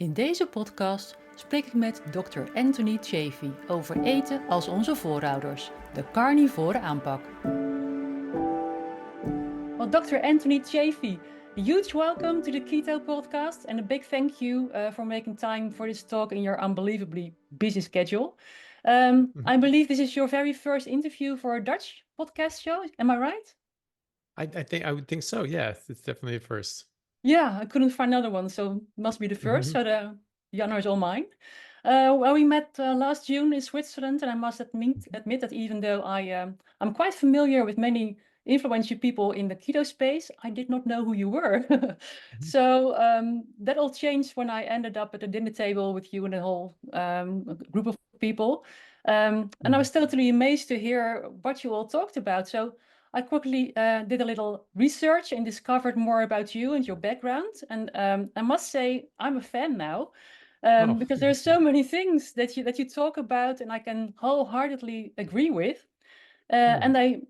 In deze podcast spreek ik met Dr. Anthony Chaffee over eten als onze voorouders, de carnivore aanpak. Well, Dr. Anthony Chaffee, a huge welcome to the Keto Podcast and a big thank you for making time for this talk in your unbelievably busy schedule. I believe this is your very first interview for a Dutch podcast show. Am I right? I would think so. Yes, it's definitely a first. Yeah, I couldn't find another one, so it must be the first. Mhm. So the honor is all mine. Well, we met last June in Switzerland, and I must admit that even though I'm quite familiar with many influential people in the keto space, I did not know who you were. Mhm. So that all changed when I ended up at the dinner table with you and a whole group of people. And I was Mhm. totally amazed to hear what you all talked about. So I quickly did a little research and discovered more about you and your background. And I must say, I'm a fan now Oh, because there's so many things that you talk about, and I can wholeheartedly agree with. mm. And I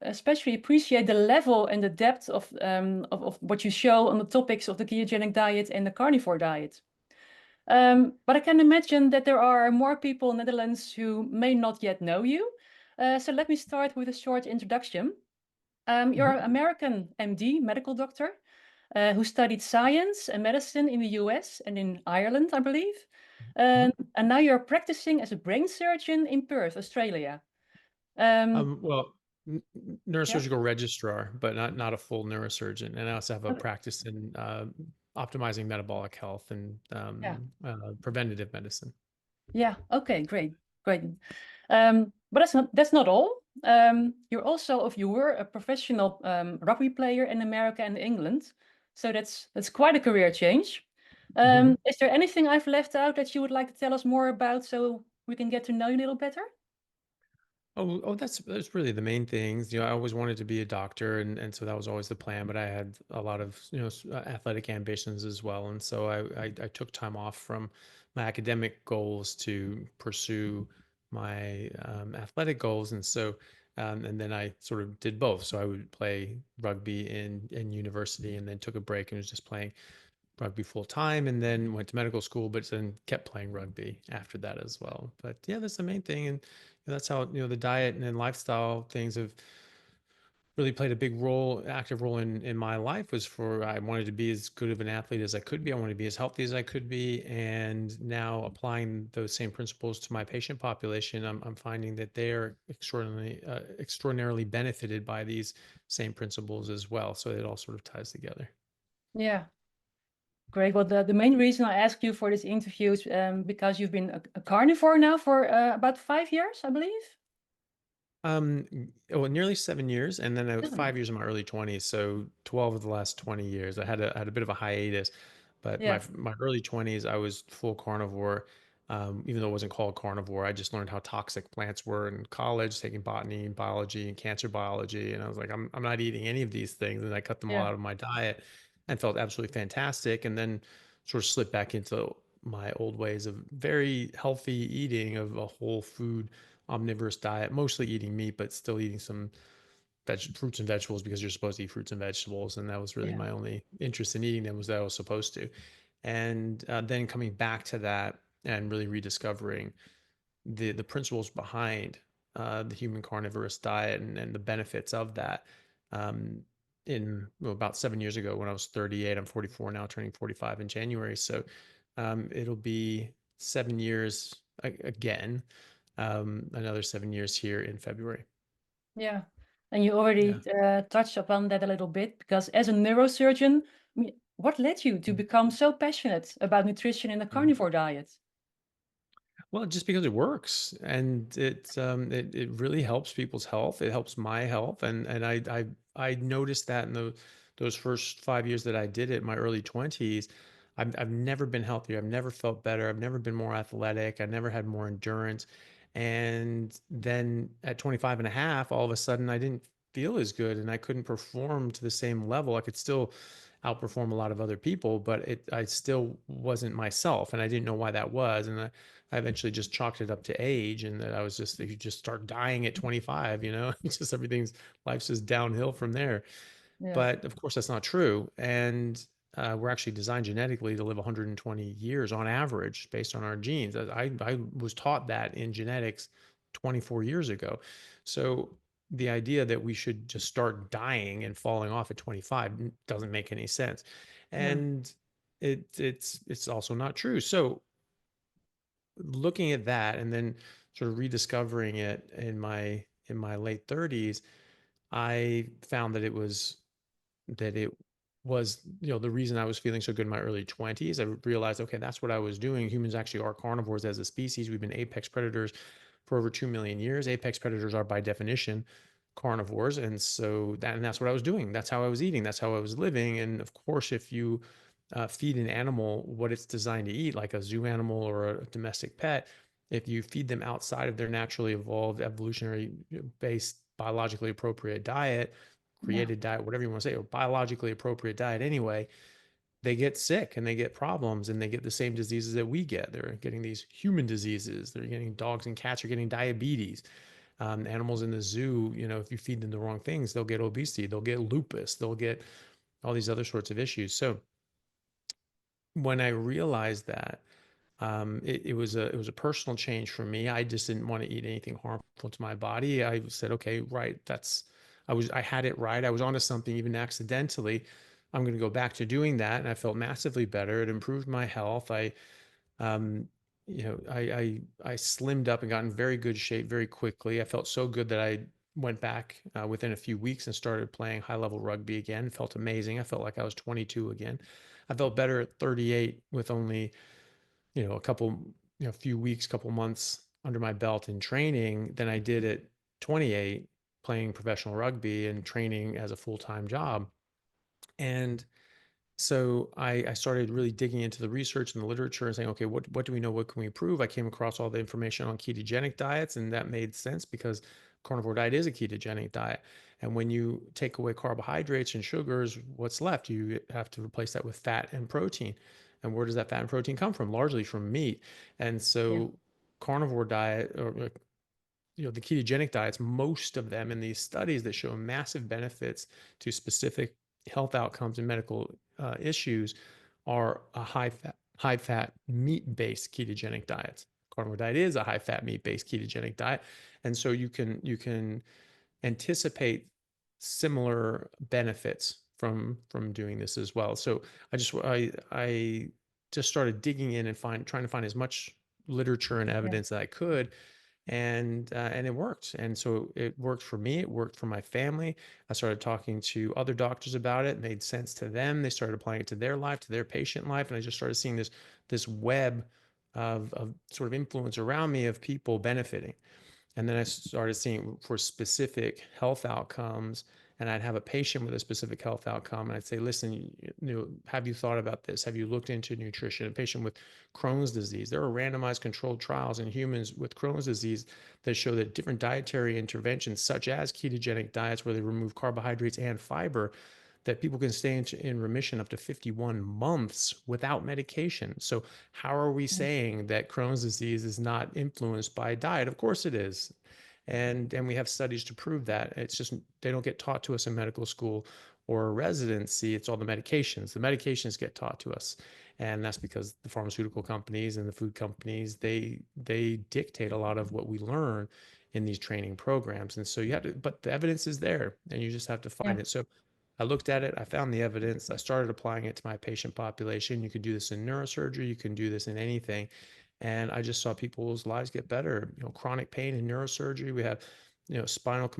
especially appreciate the level and the depth of what you show on the topics of the ketogenic diet and the carnivore diet. But I can imagine that there are more people in the Netherlands who may not yet know you. So let me start with a short introduction. You're Mhm. an American MD, medical doctor, who studied science and medicine in the US and in Ireland, I believe. Mhm. And now you're practicing as a brain surgeon in Perth, Australia. Um, Well, yeah. neurosurgical registrar, but not a full neurosurgeon. And I also have a Okay. practice in optimizing metabolic health and Yeah. preventative medicine. Yeah. Okay. Great. Great. But that's not all. You were a professional rugby player in America and England, so that's quite a career change. Mhm. Is there anything I've left out that you would like to tell us more about so we can get to know you a little better? That's really the main things. I always wanted to be a doctor, and so that was always the plan. But I had a lot of athletic ambitions as well, and so I took time off from my academic goals to pursue my athletic goals, and so and then I sort of did both. So I would play rugby in university, and then took a break and was just playing rugby full time, and then went to medical school, but then kept playing rugby after that as well. But yeah, that's the main thing, and that's how the diet and lifestyle things have really played a big role, active role in my life. Was for I wanted to be as good of an athlete as I could be. I wanted to be as healthy as I could be, and now applying those same principles to my patient population, I'm finding that they are extraordinarily benefited by these same principles as well. So it all sort of ties together. Yeah, great. Well, the main reason I asked you for this interview is because you've been a carnivore now for about 5 years, I believe. Well, nearly 7 years, and then I was 7. 5 years in my early 20s. So 12 of the last 20 years, I had a bit of a hiatus, but my Yeah, my early 20s, I was full carnivore. Even though it wasn't called carnivore, I just learned how toxic plants were in college, taking botany and biology and cancer biology, and I was like, I'm not eating any of these things, and I cut them all yeah, out of my diet, and felt absolutely fantastic, and then sort of slipped back into my old ways of very healthy eating of a whole food omnivorous diet, mostly eating meat, but still eating some fruits and vegetables because you're supposed to eat fruits and vegetables. And that was really yeah, my only interest in eating them, was that I was supposed to. And then coming back to that and really rediscovering the principles behind the human carnivorous diet and the benefits of that. Um, about 7 years ago, when I was 38, I'm 44 now, turning 45 in January. So it'll be 7 years again, another 7 years here in February. yeah. And you Yeah. already touched upon that a little bit because as a neurosurgeon, what led you to become so passionate about nutrition and the Mhm. carnivore diet? Well, just because it works, and it really helps people's health. It helps my health, and I noticed that in those first 5 years that I did it, my early 20s. I've never been healthier. I've never felt better. I've never been more athletic. I never had more endurance. And then at 25 and a half, all of a sudden I didn't feel as good, and I couldn't perform to the same level. I could still outperform a lot of other people, but I still wasn't myself, and I didn't know why that was. And I eventually just chalked it up to age, and that I was just, you just start dying at 25, it's just life's just downhill from there. Yeah, But of course, that's not true. And we're actually designed genetically to live 120 years on average based on our genes. I was taught that in genetics 24 years ago. So the idea that we should just start dying and falling off at 25 doesn't make any sense. Yeah. And it's also not true. So looking at that and then sort of rediscovering it in my late 30s, I found that it was, the reason I was feeling so good in my early 20s. I realized, okay, that's what I was doing. Humans actually are carnivores as a species. We've been apex predators for over 2 million years. Apex predators are by definition carnivores. And so that's what I was doing. That's how I was eating. That's how I was living. And of course, if you feed an animal what it's designed to eat, like a zoo animal or a domestic pet, if you feed them outside of their naturally evolved, evolutionary based, biologically appropriate diet, Yeah. created diet, whatever you want to say, or biologically appropriate diet anyway, they get sick and they get problems and they get the same diseases that we get. They're getting these human diseases. They're getting, dogs and cats are getting diabetes. Animals in the zoo, if you feed them the wrong things, they'll get obesity, they'll get lupus, they'll get all these other sorts of issues. So when I realized that, it was a personal change for me. I just didn't want to eat anything harmful to my body. I said, okay, right, I had it right. I was onto something even accidentally. I'm going to go back to doing that. And I felt massively better. It improved my health. Um, I slimmed up and got in very good shape very quickly. I felt so good that I went back within a few weeks and started playing high level rugby again. It felt amazing. I felt like I was 22 again. I felt better at 38 with only, a couple, few weeks, couple months under my belt in training than I did at 28 playing professional rugby and training as a full-time job. And so I started really digging into the research and the literature and saying, okay, what do we know? What can we improve? I came across all the information on ketogenic diets, and that made sense because carnivore diet is a ketogenic diet. And when you take away carbohydrates and sugars, what's left? You have to replace that with fat and protein. And where does that fat and protein come from? Largely from meat. And Yeah. so carnivore diet, or the ketogenic diets, most of them in these studies that show massive benefits to specific health outcomes and medical issues are a high fat meat based ketogenic diets. Carnivore diet is a high fat meat based ketogenic diet, and so you can anticipate similar benefits from doing this as well. So I just started digging in and trying to find as much literature and Yeah. evidence that I could, and it worked. And so it worked for me. It worked for my family. I started talking to other doctors about it. It made sense to them. They started applying it to their life, to their patient life, and I just started seeing this web of sort of influence around me of people benefiting. And then I started seeing for specific health outcomes, and I'd have a patient with a specific health outcome, and I'd say, listen, have you thought about this? Have you looked into nutrition? A patient with Crohn's disease, there are randomized controlled trials in humans with Crohn's disease that show that different dietary interventions, such as ketogenic diets where they remove carbohydrates and fiber, that people can stay in remission up to 51 months without medication. So how are we Yeah. saying that Crohn's disease is not influenced by diet? Of course it is. And we have studies to prove that. It's just they don't get taught to us in medical school or residency. It's all the medications. The medications get taught to us. And that's because the pharmaceutical companies and the food companies, they dictate a lot of what we learn in these training programs. And so you have to, but the evidence is there and you just have to Yeah. find it. So I looked at it, I found the evidence, I started applying it to my patient population. You can do this in neurosurgery, you can do this in anything. And I just saw people's lives get better. Chronic pain in neurosurgery. We have, spinal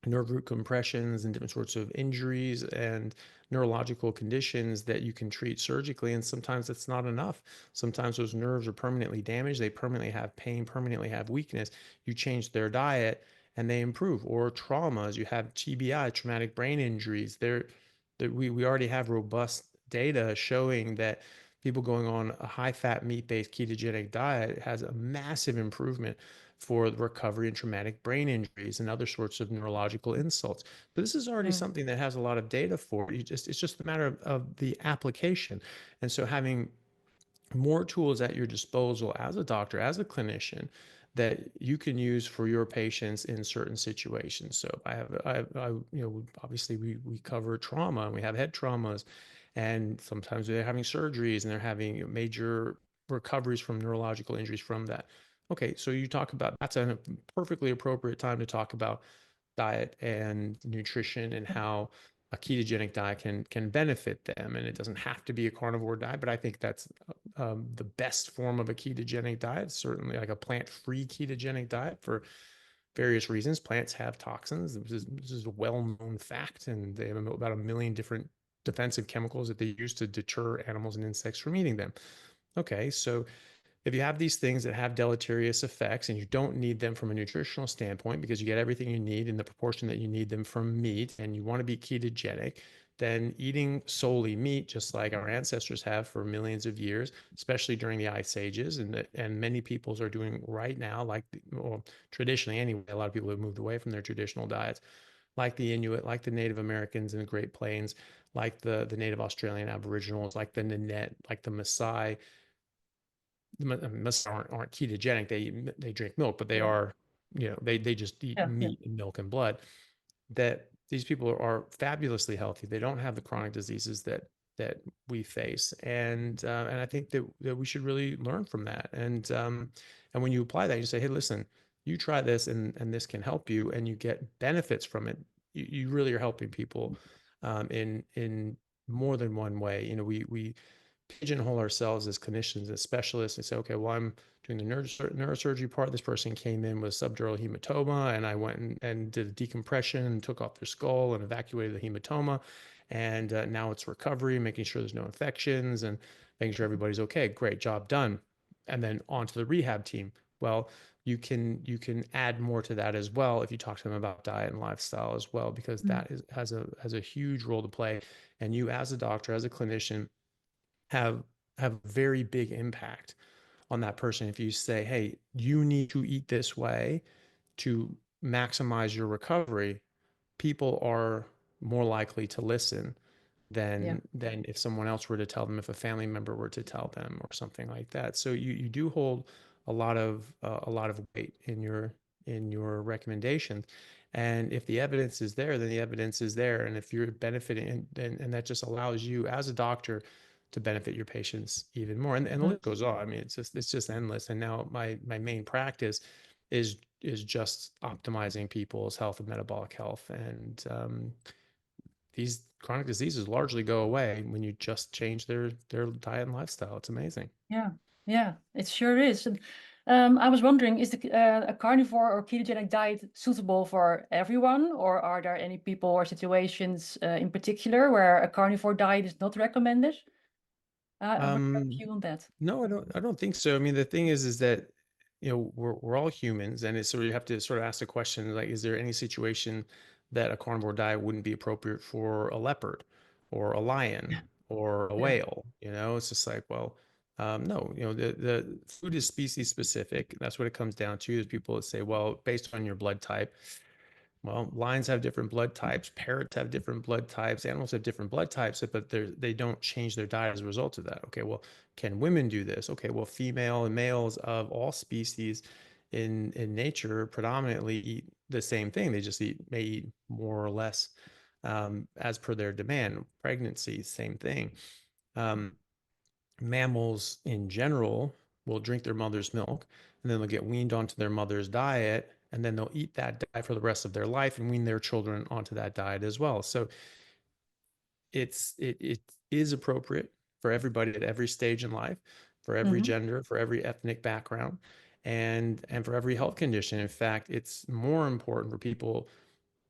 nerve root compressions and different sorts of injuries and neurological conditions that you can treat surgically. And sometimes it's not enough. Sometimes those nerves are permanently damaged. They permanently have pain, permanently have weakness. You change their diet and they improve. Or traumas, you have TBI, traumatic brain injuries. We already have robust data showing that people going on a high fat meat based ketogenic diet has a massive improvement for the recovery and traumatic brain injuries and other sorts of neurological insults. But this is already Yeah. something that has a lot of data for it. It's just a matter of the application. And so having more tools at your disposal as a doctor, as a clinician, that you can use for your patients in certain situations. So obviously we cover trauma and we have head traumas, and sometimes they're having surgeries and they're having major recoveries from neurological injuries from that. Okay, so you talk about that's a perfectly appropriate time to talk about diet and nutrition and how a ketogenic diet can benefit them. And it doesn't have to be a carnivore diet, but I think that's the best form of a ketogenic diet. Certainly, like a plant-free ketogenic diet for various reasons. Plants have toxins. This is a well-known fact, and they have about 1 million different defensive chemicals that they use to deter animals and insects from eating them. Okay, so if you have these things that have deleterious effects and you don't need them from a nutritional standpoint because you get everything you need in the proportion that you need them from meat, and you want to be ketogenic, then eating solely meat, just like our ancestors have for millions of years, especially during the ice ages, and many peoples are doing right now, like well, traditionally anyway, a lot of people have moved away from their traditional diets, like the Inuit, like the Native Americans in the Great Plains, like the Native Australian Aboriginals, like the Nanette, like the Maasai. The Maasai aren't ketogenic. They drink milk, but they Yeah. are, they just eat Yeah. Yeah. meat and milk and blood. That these people are fabulously healthy. They don't have the chronic diseases that we face, and I think that we should really learn from that. And when you apply that, you say, hey, listen, you try this, and this can help you, and you get benefits from it. You really are helping people in more than one way. We pigeonhole ourselves as clinicians, as specialists, and say, okay, well, I'm doing the neurosurgery part. This person came in with subdural hematoma, and I went and did a decompression and took off their skull and evacuated the hematoma. And now it's recovery, making sure there's no infections and making sure everybody's okay. Great job done. And then on to the rehab team. Well, you can add more to that as well if you talk to them about diet and lifestyle as well, because Mm. that has a huge role to play. And you, as a doctor, as a clinician, have have a very big impact on that person if you say, hey, you need to eat this way to maximize your recovery. People are more likely to listen Yeah. than if someone else were to tell them, if a family member were to tell them or something like that. So you do hold a lot of weight in your recommendations. And if the evidence is there, then the evidence is there. And if you're benefiting, and that just allows you as a doctor to benefit your patients even more. And the Mm. list goes on. I mean, it's just endless. And now my main practice is just optimizing people's health and metabolic health. And these chronic diseases largely go away when you just change their diet and lifestyle. It's amazing. Yeah. Yeah. It sure is. And, I was wondering, is a carnivore or ketogenic diet suitable for everyone, or are there any people or situations in particular where a carnivore diet is not recommended? What's your Um, view on that? no, I don't think so. I mean, the thing is that we're all humans, and it's so you have to sort of ask the question, like, is there any situation that a carnivore diet wouldn't be appropriate for a leopard or a lion or a Yeah. whale? It's just like, well, no, the food is species specific. That's what it comes down to. Is people that say, well, based on your blood type. Well, lions have different blood types, parrots have different blood types, animals have different blood types, but they don't change their diet as a result of that. Okay, well, can women do this? Okay, well, female and males of all species in nature predominantly eat the same thing. They just may eat more or less as per their demand. Pregnancy, same thing. Um, Mammals in general will drink their mother's milk, and then they'll get weaned onto their mother's diet, and then they'll eat that diet for the rest of their life and wean their children onto that diet as well. So it is appropriate for everybody at every stage in life, for every Hmm. gender, for every ethnic background, and for every health condition. In fact, it's more important for people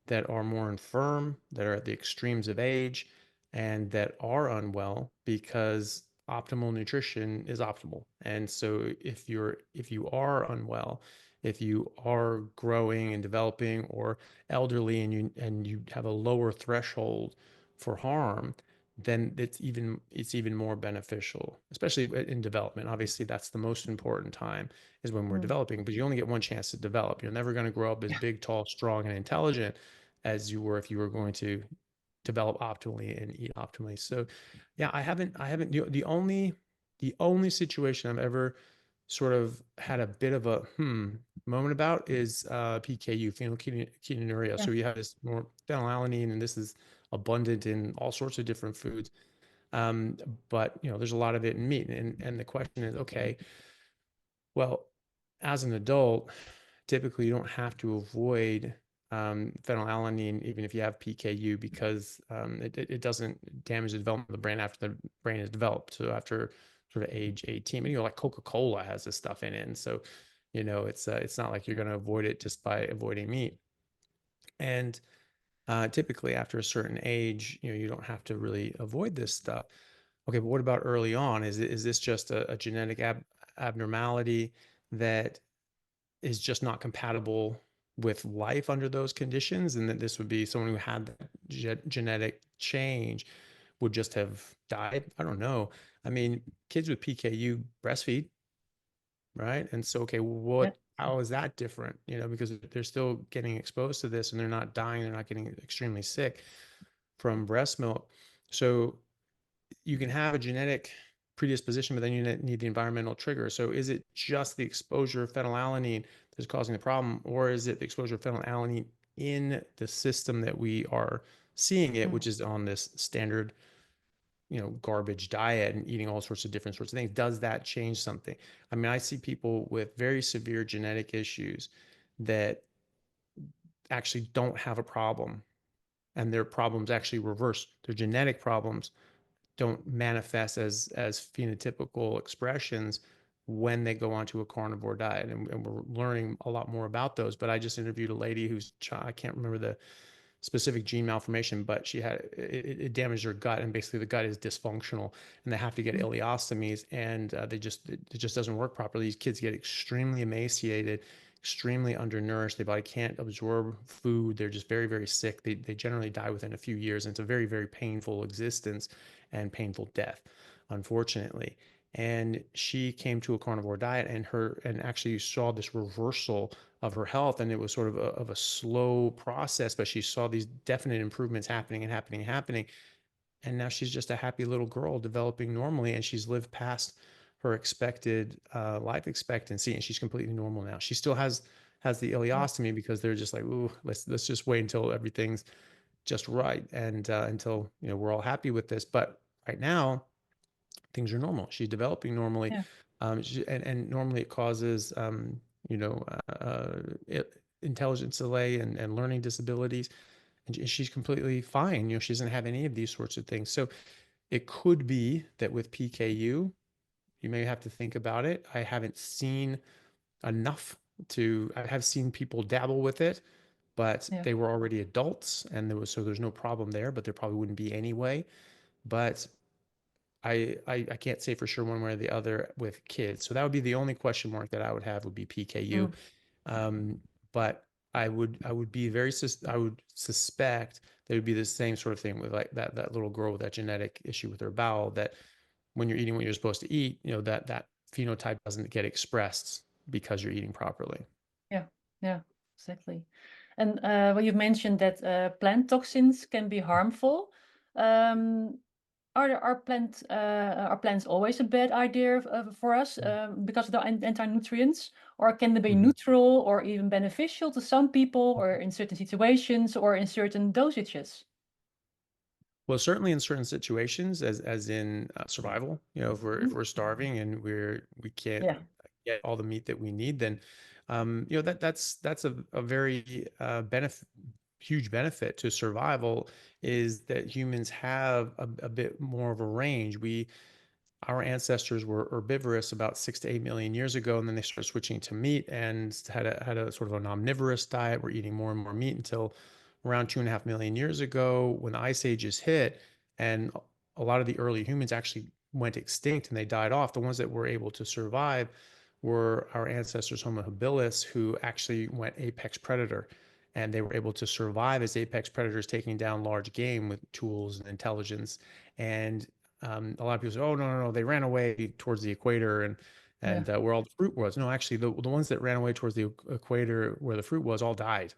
that are more infirm, that are at the extremes of age, and that are unwell, because optimal nutrition is optimal. And so if you are unwell, if you are growing and developing or elderly, and you have a lower threshold for harm, then it's even more beneficial, especially in development. Obviously, that's the most important time, is when we're Mm. developing, but you only get one chance to develop. You're never going to grow up as Yeah. big, tall, strong, and intelligent as you were if you were going to develop optimally and eat optimally. So yeah, I haven't the only situation I've ever sort of had a bit of a moment about is PKU, phenylketonuria. Yeah. So you have this more phenylalanine, and this is abundant in all sorts of different foods. Um, but there's a lot of it in meat. And the question is, okay, well, as an adult, typically you don't have to avoid phenylalanine, even if you have PKU, because it doesn't damage the development of the brain after the brain is developed. So after sort of age 18, like Coca-Cola has this stuff in it. And so, it's not like you're going to avoid it just by avoiding meat. And typically after a certain age, you don't have to really avoid this stuff. Okay, but what about early on? Is this just a genetic abnormality that is just not compatible with life under those conditions, and that this would be someone who had that genetic change would just have died? I don't know. I mean, kids with PKU breastfeed, right? And so, okay, Yeah. how is that different? Because they're still getting exposed to this and they're not dying, they're not getting extremely sick from breast milk. So you can have a genetic predisposition, but then you need the environmental trigger. So is it just the exposure of phenylalanine that's causing the problem, or is it the exposure of phenylalanine in the system that we are seeing it, which is on this standard, garbage diet and eating all sorts of different sorts of things? Does that change something? I mean, I see people with very severe genetic issues that actually don't have a problem, and their problems actually reverse. Their genetic problems don't manifest as phenotypical expressions when they go onto a carnivore diet. And we're learning a lot more about those. But I just interviewed a lady who's, I can't remember the specific gene malformation, but she had it damaged her gut, and basically the gut is dysfunctional, and they have to get ileostomies, and it just doesn't work properly. These kids get extremely emaciated, extremely undernourished. Their body can't absorb food. They're just very, very sick. They generally die within a few years, and it's a very, very painful existence and painful death, unfortunately. And she came to a carnivore diet, and actually saw this reversal of her health. And it was sort of a slow process, but she saw these definite improvements happening and happening and happening. And now she's just a happy little girl developing normally, and she's lived past her expected life expectancy, and she's completely normal now. She still has the Yeah. ileostomy because they're just like, ooh, let's just wait until everything's just right, and until we're all happy with this. But right now things are normal. She's developing normally, Yeah. and normally it causes you know intelligence delay and learning disabilities, and she's completely fine. She doesn't have any of these sorts of things. So it could be that with PKU, you may have to think about it. I haven't seen enough I have seen people dabble with it, but Yeah. they were already adults, and there's no problem there, but there probably wouldn't be anyway. But I can't say for sure one way or the other with kids. So that would be the only question mark that I would have, would be PKU. Mm. Um, but I would suspect that it would be the same sort of thing with like that little girl with that genetic issue with her bowel, that when you're eating what you're supposed to eat, that phenotype doesn't get expressed because you're eating properly. Yeah. Yeah. Exactly. And well, you've mentioned that plant toxins can be harmful. Um, are plants always a bad idea for us because of the anti-nutrients, or can they be Mhm. neutral or even beneficial to some people, or in certain situations, or in certain dosages? Well, certainly in certain situations, as in survival, if Mhm. we're starving and we can't Yeah. get all the meat that we need, then that's a very huge benefit to survival, is that humans have a bit more of a range. Our ancestors were herbivorous about 6 to 8 million years ago, and then they started switching to meat and had a sort of an omnivorous diet. We're eating more and more meat until around 2.5 million years ago, when the ice ages hit, and a lot of the early humans actually went extinct and they died off. The ones that were able to survive were our ancestors Homo habilis, who actually went apex predator, and they were able to survive as apex predators, taking down large game with tools and intelligence. And a lot of people say, "Oh, no, no, no, they ran away towards the equator and Yeah. where all the fruit was." No, actually, the ones that ran away towards the equator where the fruit was all died.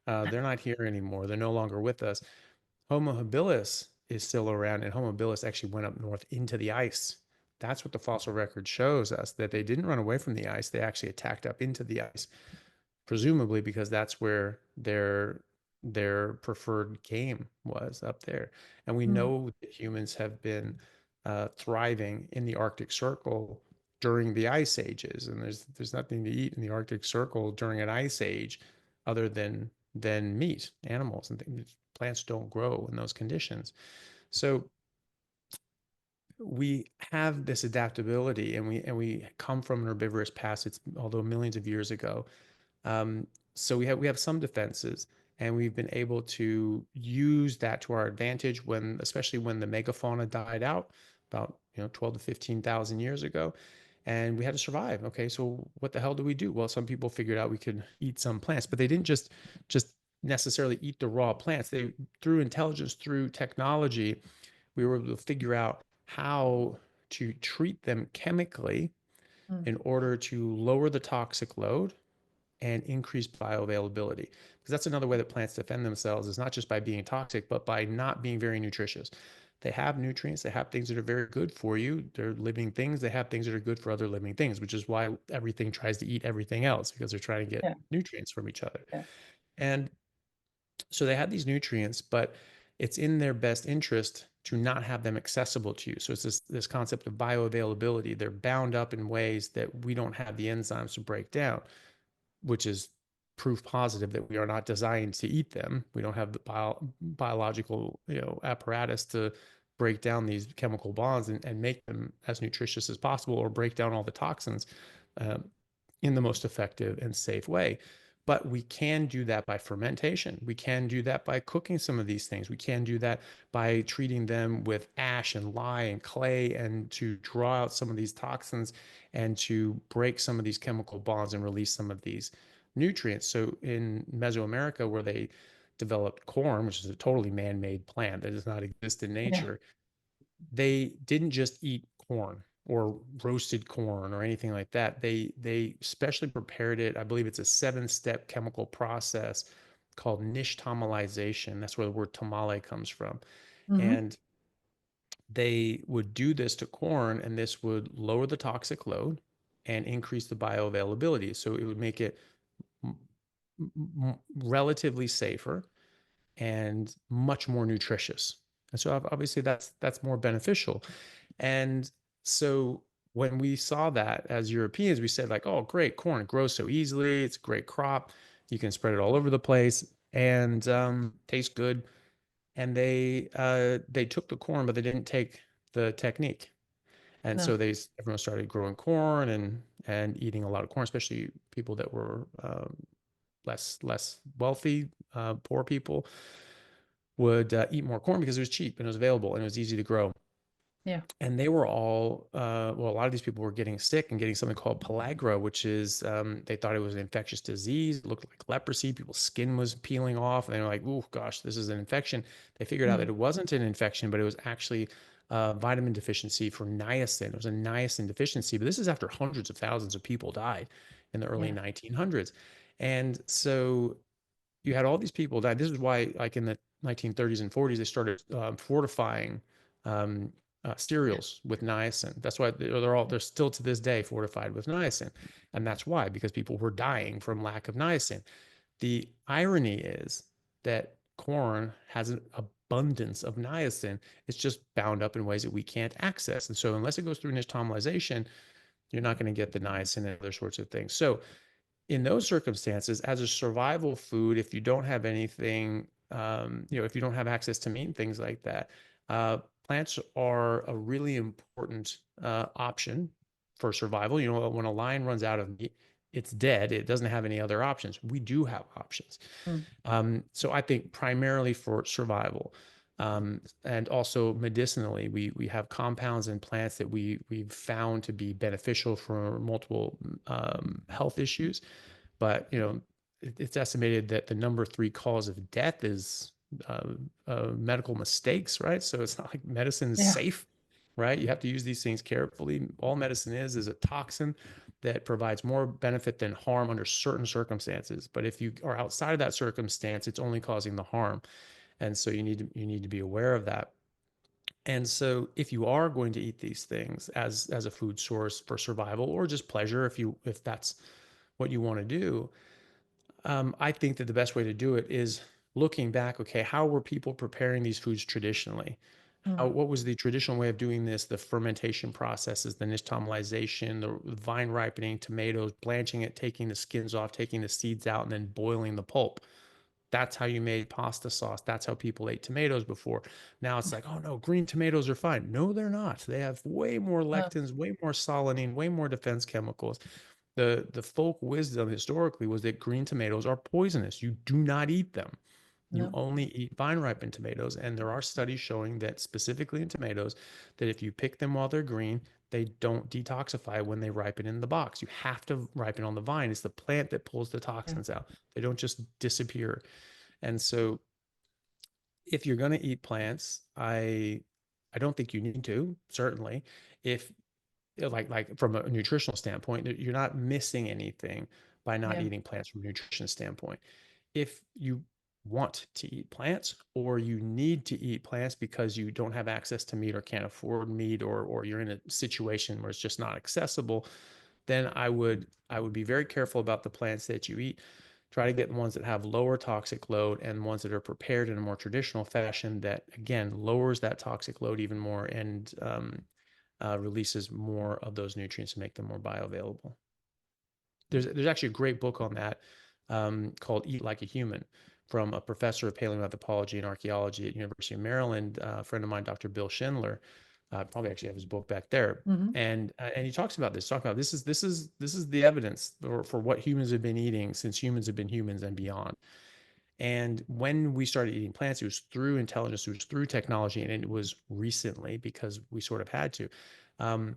They're not here anymore. They're no longer with us. Homo habilis is still around, and Homo habilis actually went up north into the ice. That's what the fossil record shows us, that they didn't run away from the ice. They actually attacked up into the ice, presumably because that's where their preferred game was, up there. And we Mm. know that humans have been thriving in the Arctic Circle during the ice ages, and there's nothing to eat in the Arctic Circle during an ice age other than meat, animals, and things. Plants don't grow in those conditions. So we have this adaptability, and we come from an herbivorous past. It's although millions of years ago. So we have some defenses, and we've been able to use that to our advantage especially when the megafauna died out about 12 to 15,000 years ago, and we had to survive. Okay, so what the hell do we do? Well, some people figured out we could eat some plants, but they didn't just necessarily eat the raw plants. They, through intelligence, through technology, we were able to figure out how to treat them chemically Mm. in order to lower the toxic load and increase bioavailability. Because that's another way that plants defend themselves, is not just by being toxic, but by not being very nutritious. They have nutrients, they have things that are very good for you. They're living things, they have things that are good for other living things, which is why everything tries to eat everything else, because they're trying to get Yeah. nutrients from each other. Yeah. And so they have these nutrients, but it's in their best interest to not have them accessible to you. So it's this concept of bioavailability. They're bound up in ways that we don't have the enzymes to break down, which is proof positive that we are not designed to eat them. We don't have the biological apparatus to break down these chemical bonds and make them as nutritious as possible, or break down all the toxins um, in the most effective and safe way. But we can do that by fermentation. We can do that by cooking some of these things. We can do that by treating them with ash and lye and clay, and to draw out some of these toxins and to break some of these chemical bonds and release some of these nutrients. So in Mesoamerica, where they developed corn, which is a totally man-made plant that does not exist in Yeah. nature, they didn't just eat corn or roasted corn or anything like that. They specially prepared it. I believe it's a 7-step chemical process called nixtamalization. That's where the word tamale comes from. Mm-hmm. And they would do this to corn, and this would lower the toxic load and increase the bioavailability. So it would make it relatively safer and much more nutritious. And so obviously that's more beneficial. And so when we saw that as Europeans, we said like, oh, great, corn, it grows so easily. It's a great crop. You can spread it all over the place, and tastes good. And they took the corn, but they didn't take the technique. And so No. everyone started growing corn and eating a lot of corn, especially people that were less wealthy, poor people would eat more corn because it was cheap and it was available and it was easy to grow. Yeah. And they were all, well, a lot of these people were getting sick and getting something called pellagra, which is, they thought it was an infectious disease. It looked like leprosy. People's skin was peeling off. And they were like, oh, gosh, this is an infection. They figured out that Mm. it wasn't an infection, but it was actually vitamin deficiency for niacin. It was a niacin deficiency. But this is after hundreds of thousands of people died in the early Yeah. 1900s. And so you had all these people die. This is why, like in the 1930s and 40s, they started fortifying cereals with niacin. That's why they're still to this day fortified with niacin, and that's why, because people were dying from lack of niacin. The irony is that corn has an abundance of niacin. It's just bound up in ways that we can't access, and so unless it goes through nixtamalization, you're not going to get the niacin and other sorts of things. So in those circumstances, as a survival food, if you don't have anything, if you don't have access to meat and things like that, plants are a really important option for survival. When a lion runs out of meat, it's dead. It doesn't have any other options. We do have options. Mm. So I think primarily for survival. And also medicinally, we have compounds in plants that we've found to be beneficial for multiple health issues. But it's estimated that the number 3 cause of death is medical mistakes, right? So it's not like medicine is Yeah. safe, right? You have to use these things carefully. All medicine is a toxin that provides more benefit than harm under certain circumstances. But if you are outside of that circumstance, it's only causing the harm. And so you need to be aware of that. And so if you are going to eat these things as a food source for survival or just pleasure, if that's what you want to do, I think that the best way to do it is looking back. Okay, how were people preparing these foods traditionally? Mm. what was the traditional way of doing this? The fermentation processes, the nixtamalization, the vine ripening, tomatoes, blanching it, taking the skins off, taking the seeds out, and then boiling the pulp. That's how you made pasta sauce. That's how people ate tomatoes before. Now it's like, oh no, green tomatoes are fine. No, they're not. They have way more No, lectins, way more solanine, way more defense chemicals. The folk wisdom historically was that green tomatoes are poisonous. You do not eat them. You no. only eat vine ripened tomatoes. And there are studies showing that specifically in tomatoes, that if you pick them while they're green, they don't detoxify when they ripen in the box. You have to ripen on the vine. It's the plant that pulls the Yeah. toxins out. They don't just disappear. And so if you're going to eat plants, I don't think you need to, certainly. If like from a nutritional standpoint, you're not missing anything by not Yeah. eating plants from a nutrition standpoint. If you want to eat plants or you need to eat plants because you don't have access to meat or can't afford meat, or you're in a situation where it's just not accessible, then I would be very careful about the plants that you eat. Try to get the ones that have lower toxic load and ones that are prepared in a more traditional fashion that, again, lowers that toxic load even more and releases more of those nutrients to make them more bioavailable. There's actually a great book on that called Eat Like a Human from a professor of paleoanthropology and archaeology at University of Maryland, a friend of mine, Dr. Bill Schindler. Probably actually have his book back there. Hmm. And he talks about this, this is the evidence for what humans have been eating since humans have been humans and beyond. And when we started eating plants, it was through intelligence, it was through technology, and it was recently because we sort of had to. Um,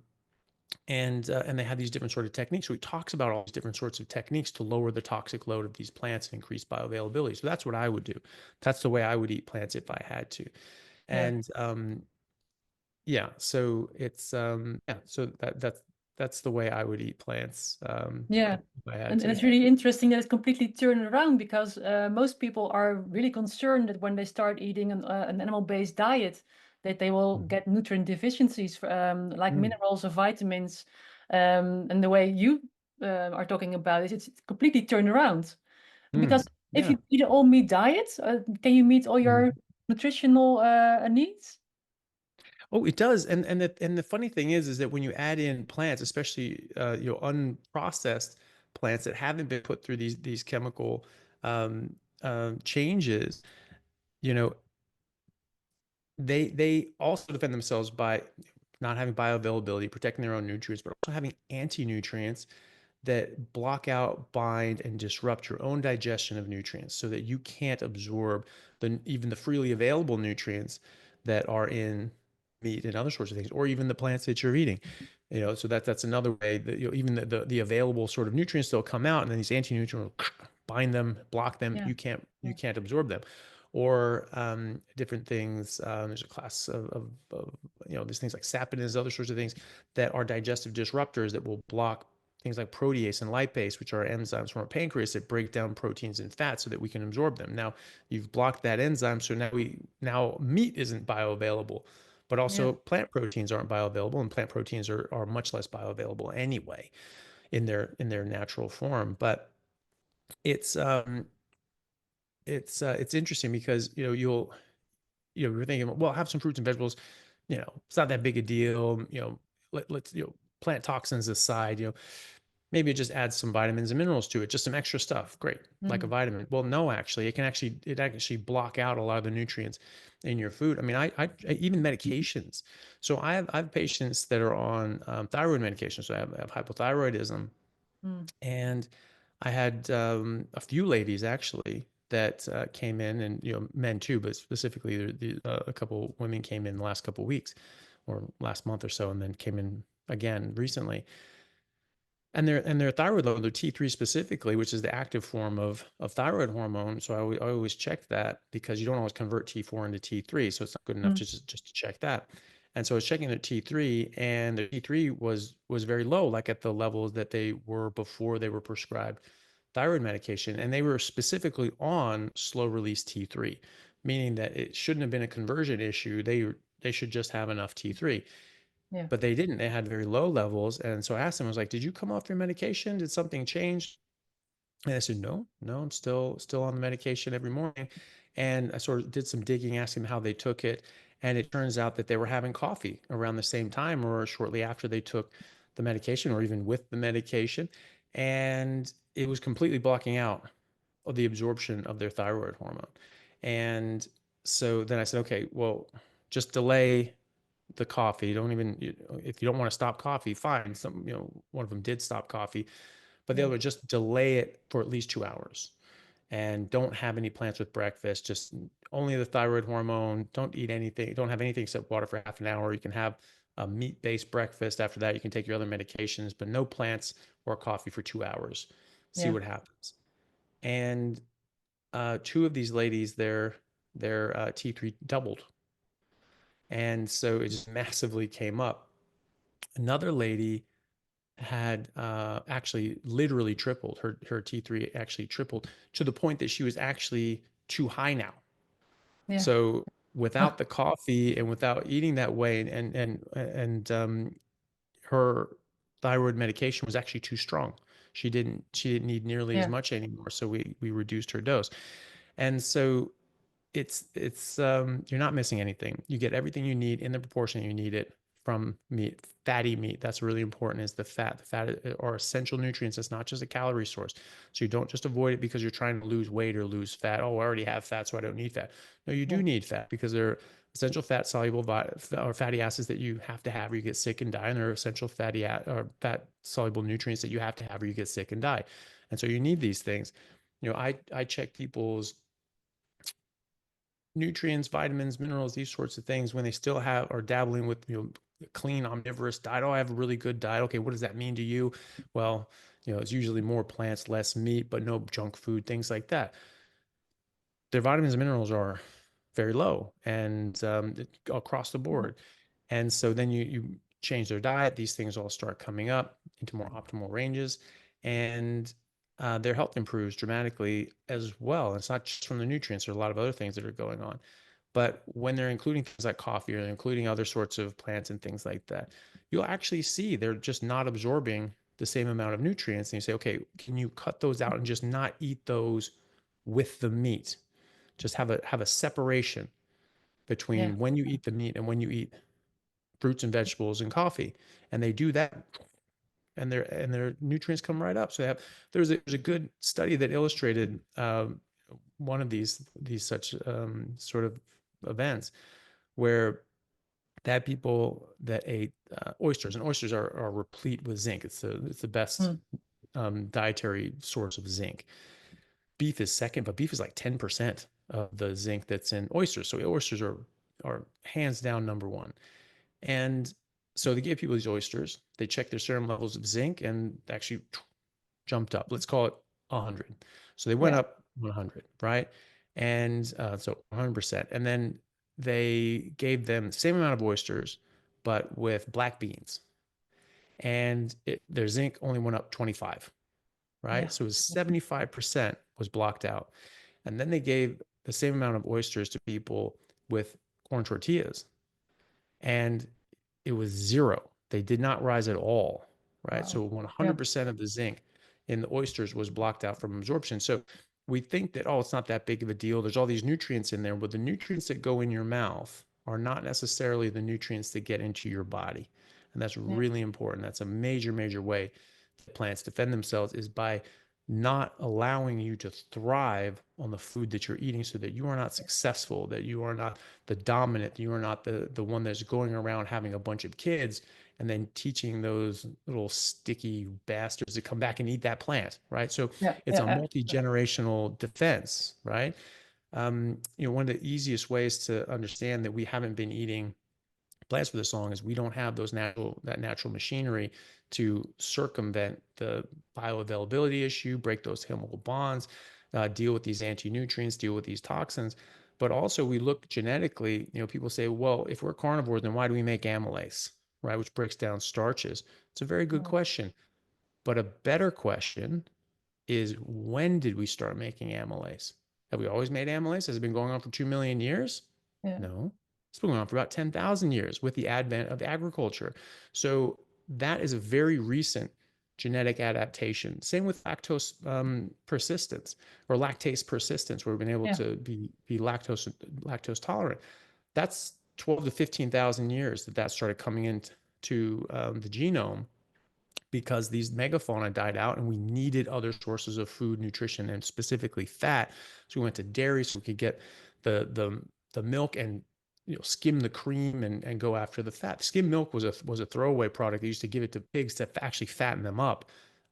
and they have these different sort of techniques. So he talks about all these different sorts of techniques to lower the toxic load of these plants and increase bioavailability. So that's what I would do. That's the way I would eat plants if I had to. Yeah. And yeah, so it's yeah, so that's the way I would eat plants Yeah. if I had And to. it's really interesting that it's completely turned around because most people are really concerned that when they start eating an animal-based diet, that they will Mhm. get nutrient deficiencies, like Mm, minerals or vitamins. And the way you are talking about it, it's completely turned around. mm, Because if yeah. you eat an all-meat diet, can you meet all Mhm. your nutritional needs? Oh, it does. And the funny thing is that when you add in plants, especially unprocessed plants that haven't been put through these chemical um, changes, you know, they also defend themselves by not having bioavailability, protecting their own nutrients, but also having anti-nutrients that block out, bind, and disrupt your own digestion of nutrients so that you can't absorb even the freely available nutrients that are in meat and other sorts of things, or even the plants that you're eating. So that's another way that even the available sort of nutrients, they'll come out, and then these anti-nutrients will bind them, block them. Yeah. You Yeah. can't absorb them, or different things. There's a class of these things like saponins, other sorts of things that are digestive disruptors that will block things like protease and lipase, which are enzymes from our pancreas that break down proteins and fats so that we can absorb them. Now you've blocked that enzyme, so now meat isn't bioavailable, but Yeah. also plant proteins aren't bioavailable, and plant proteins are much less bioavailable anyway in their natural form. But it's it's interesting because you're thinking, well, have some fruits and vegetables. It's not that big a deal. Let's plant toxins aside. Maybe it just adds some vitamins and minerals to it, just some extra stuff. Great, like a Mhm. vitamin. Well, no, actually, it actually block out a lot of the nutrients in your food. I mean, even medications. So I have patients that are on thyroid medication. So I have hypothyroidism, Mm. and I had a few ladies actually that came in, and men too, but specifically a couple women came in the last couple weeks or last month or so, and then came in again recently. And their thyroid level, their T3 specifically, which is the active form of thyroid hormone. So I always check that because you don't always convert T4 into T3. So it's not good enough Mm. just to check that. And so I was checking their T3, and their T3 was very low, like at the levels that they were before they were prescribed thyroid medication. And they were specifically on slow release T3, meaning that it shouldn't have been a conversion issue. They should just have enough T3, Yeah. but they didn't. They had very low levels. And so I asked them, I was like, did you come off your medication? Did something change? And I said, no, I'm still on the medication every morning. And I sort of did some digging, asking them how they took it. And it turns out that they were having coffee around the same time or shortly after they took the medication or even with the medication. And it was completely blocking out the absorption of their thyroid hormone. And so then I said, okay, well, just delay the coffee. Don't even, if you don't want to stop coffee, fine. Some, one of them did stop coffee, but the Yeah. other would just delay it for at least 2 hours and don't have any plants with breakfast, just only the thyroid hormone. Don't eat anything, don't have anything except water for half an hour. You can have a meat-based breakfast. After that, you can take your other medications, but no plants or coffee for 2 hours. See Yeah. what happens. And two of these ladies, their T3 doubled. And so it just massively came up. Another lady had actually literally tripled. Her T3 actually tripled to the point that she was actually too high now. Yeah. So without the coffee and without eating that way, and her thyroid medication was actually too strong. She didn't need nearly as Yeah. much anymore. So we reduced her dose. And so it's you're not missing anything. You get everything you need in the proportion you need it from meat. Fatty meat, that's really important, is the fat. The fat are essential nutrients. It's not just a calorie source. So you don't just avoid it because you're trying to lose weight or lose fat. Oh, I already have fat, so I don't need fat. No, you do Yeah. need fat because they're essential fat soluble or fatty acids that you have to have or you get sick and die, and they're essential or fat soluble nutrients that you have to have or you get sick and die. And so you need these things. I check people's nutrients, vitamins, minerals, these sorts of things when they still are dabbling with clean omnivorous diet. Oh, I have a really good diet. Okay, what does that mean to you? Well, it's usually more plants, less meat, but no junk food, things like that. Their vitamins and minerals are very low and across the Yeah. board. And so then you change their diet, these things all start coming up into more optimal ranges, and their health improves dramatically as well. It's not just from the nutrients, there are a lot of other things that are going on. But when they're including things like coffee or they're including other sorts of plants and things like that, you'll actually see they're just not absorbing the same amount of nutrients. And you say, okay, can you cut those out and just not eat those with the meat? Just have a separation Yeah. between when you eat the meat and when you eat fruits and vegetables and coffee. And they do that, and their nutrients come right up. So there's a good study that illustrated one of these such sort of events where they had people that ate oysters, and oysters are replete with zinc. It's the best Mm. dietary source of zinc. Beef is second, but beef is like 10% of the zinc that's in oysters. So oysters are hands down number one. And so they gave people these oysters. They checked their serum levels of zinc and actually jumped up. Let's call it 100. So they went Yeah. up 100, right? And so 100%. And then they gave them the same amount of oysters, but with black beans. And their zinc only went up 25, right? Yeah. So it was 75% was blocked out. And then they gave the same amount of oysters to people with corn tortillas, and it was zero. They did not rise at all, right? Wow. So Yeah. 100% of the zinc in the oysters was blocked out from absorption. So we think that, oh, it's not that big of a deal. There's all these nutrients in there. But the nutrients that go in your mouth are not necessarily the nutrients that get into your body. And that's Yeah. really important. That's a major, major way that plants defend themselves, is by not allowing you to thrive on the food that you're eating, so that you are not successful, that you are not the dominant, you are not the one that's going around having a bunch of kids and then teaching those little sticky bastards to come back and eat that plant, right? So Yeah. it's a Yeah. multi-generational defense, right? One of the easiest ways to understand that we haven't been eating plants for this long is we don't have that natural machinery to circumvent the bioavailability issue, break those chemical bonds, deal with these anti-nutrients, deal with these toxins. But also we look genetically, people say, well, if we're carnivores, then why do we make amylase, right? Which breaks down starches. It's a very good Mm. question. But a better question is, when did we start making amylase? Have we always made amylase? Has it been going on for 2 million years? Yeah. No. It's been going on for about 10,000 years with the advent of agriculture. So that is a very recent genetic adaptation. Same with lactose persistence or lactase persistence, where we've been able Yeah. to be lactose tolerant. That's 12 to 15,000 years that started coming into the genome, because these megafauna died out and we needed other sources of food, nutrition, and specifically fat. So we went to dairy so we could get the milk and skim the cream and go after the fat. Skim milk was a throwaway product. They used to give it to pigs to actually fatten them up.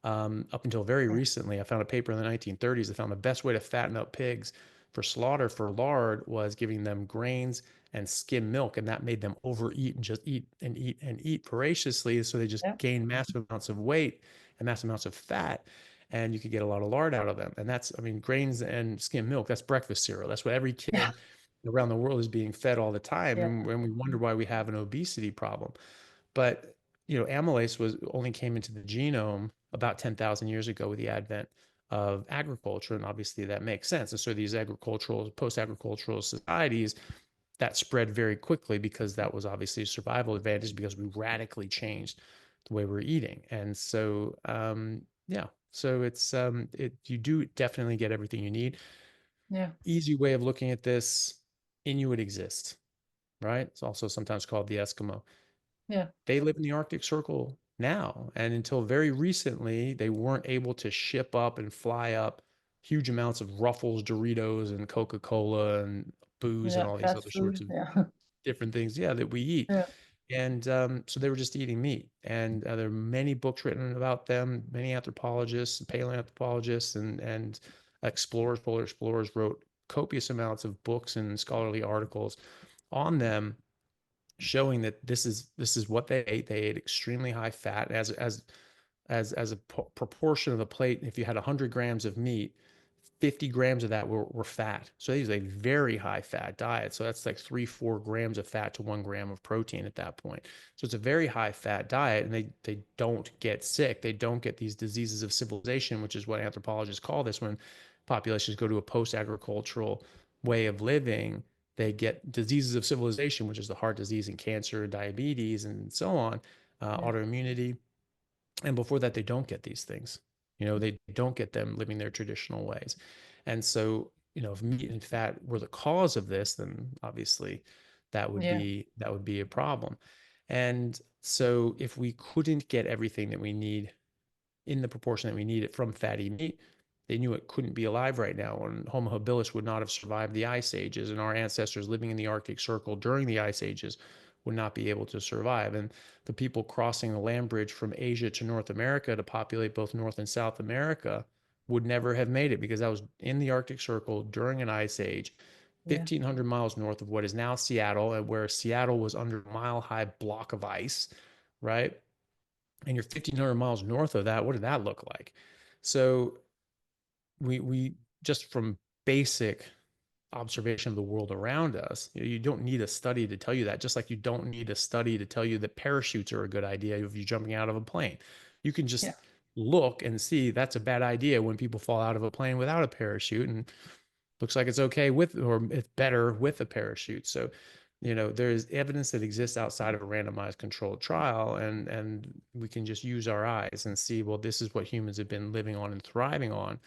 Up until very Yeah. recently, I found a paper in the 1930s that found the best way to fatten up pigs for slaughter for lard was giving them grains and skim milk, and that made them overeat and just eat and eat and eat voraciously. So they just Yeah. gained massive amounts of weight and massive amounts of fat, and you could get a lot of lard out of them. And that's, I mean, grains and skim milk, that's breakfast cereal. That's what every Yeah. kid around the world is being fed all the time. Yeah. And when we wonder why we have an obesity problem. But amylase only came into the genome about 10,000 years ago with the advent of agriculture, and obviously that makes sense. And so these post-agricultural societies, that spread very quickly because that was obviously a survival advantage, because we radically changed the way we're eating. And so yeah, so you do definitely get everything you need. Yeah. Easy way of looking at this: Inuit exist, right? It's also sometimes called the Eskimo. Yeah. They live in the Arctic Circle now, and until very recently they weren't able to ship up and fly up huge amounts of Ruffles, Doritos, and Coca-Cola and booze and Yeah. all these other Fast sorts food. of Yeah. different things, yeah, that we eat. Yeah. And so they were just eating meat. And there are many books written about them. Many anthropologists, paleoanthropologists, and explorers, polar explorers wrote copious amounts of books and scholarly articles on them, showing that this is what they ate. They ate extremely high fat as a proportion of the plate. If you had 100 grams of meat, 50 grams of that were fat. So they use a very high fat diet. So that's like 3-4 grams of fat to 1 gram of protein at that point. So it's a very high fat diet, and they don't get sick. They don't get these diseases of civilization, which is what anthropologists call this. When populations go to a post-agricultural way of living, they get diseases of civilization, which is the heart disease and cancer, diabetes, and so on, Yeah. autoimmunity. And before that, they don't get these things. They don't get them living their traditional ways. And so, if meat and fat were the cause of this, then obviously Yeah. that would be a problem. And so if we couldn't get everything that we need in the proportion that we need it from fatty meat, they knew it couldn't be alive right now. And Homo habilis would not have survived the ice ages, and our ancestors living in the Arctic Circle during the ice ages would not be able to survive. And the people crossing the land bridge from Asia to North America to populate both North and South America would never have made it, because that was in the Arctic Circle during an ice age, Yeah. 1,500 miles north of what is now Seattle, and where Seattle was under a mile-high block of ice, right? And you're 1,500 miles north of that. What did that look like? So we just from basic observation of the world around us, you don't need a study to tell you that. Just like you don't need a study to tell you that parachutes are a good idea if you're jumping out of a plane. You can just Yeah. look and see that's a bad idea when people fall out of a plane without a parachute, and looks like it's okay with, or it's better with a parachute. So there's evidence that exists outside of a randomized controlled trial, and we can just use our eyes and see, well, this is what humans have been living on and thriving on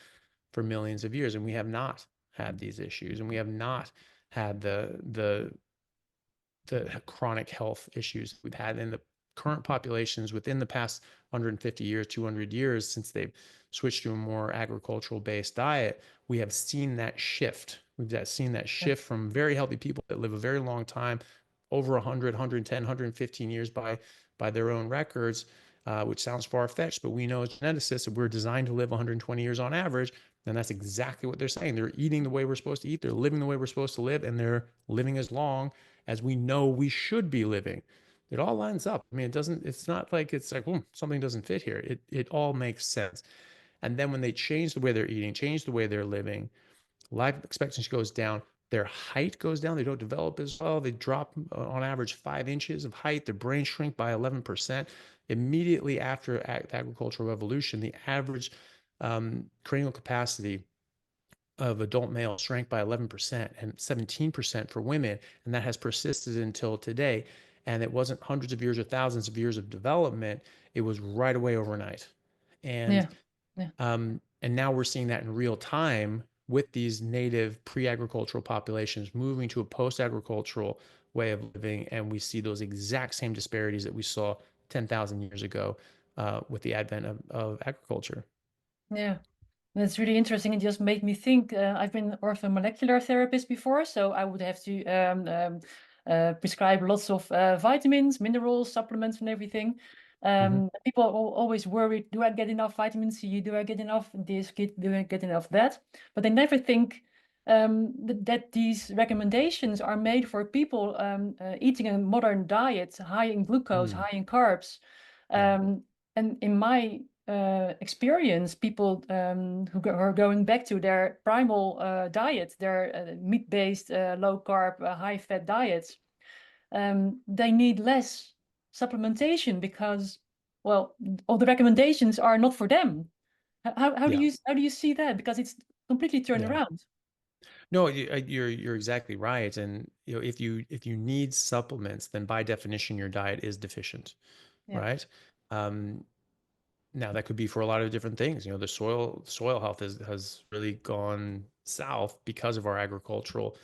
for millions of years, and we have not had these issues, and we have not had the chronic health issues we've had in the current populations within the past 150 years, 200 years, since they've switched to a more agricultural based diet. We have seen that shift. We've seen that Yeah. shift from very healthy people that live a very long time, over 100, 110, 115 years by their own records, which sounds far-fetched, but we know as geneticists that we're designed to live 120 years on average. And that's exactly what they're saying. They're eating the way we're supposed to eat. They're living the way we're supposed to live, and they're living as long as we know we should be living. It all lines up. I mean, it's not like it's like, something doesn't fit here. It all makes sense. And then when they change the way they're eating, change the way they're living, life expectancy goes down. Their height goes down. They don't develop as well. They drop on average 5 inches of height. Their brain shrink by 11%. Immediately after the agricultural revolution, the average cranial capacity of adult males shrank by 11% and 17% for women. And that has persisted until today. And it wasn't hundreds of years or thousands of years of development. It was right away overnight. And Yeah. Yeah. and now we're seeing that in real time with these native pre-agricultural populations moving to a post-agricultural way of living, and we see those exact same disparities that we saw 10,000 years ago with the advent of agriculture. Yeah. That's really interesting. It just made me think. I've been an orthomolecular therapist before, so I would have to prescribe lots of vitamins, minerals, supplements, and everything. People are always worried: do I get enough vitamin C? Do I get enough this? Do I get enough that? But they never think that these recommendations are made for people eating a modern diet, high in glucose, high in carbs. Yeah. And in my experience, people who are going back to their primal diet, their meat-based, low-carb, high-fat diets, they need less supplementation because, well, all the recommendations are not for them. How do Yeah. you see that? Because it's completely turned Yeah. around. No, you're exactly right. And if you need supplements, then by definition your diet is deficient, Yeah, right? Um, Now that could be for a lot of different things. The soil health has really gone south because of our agricultural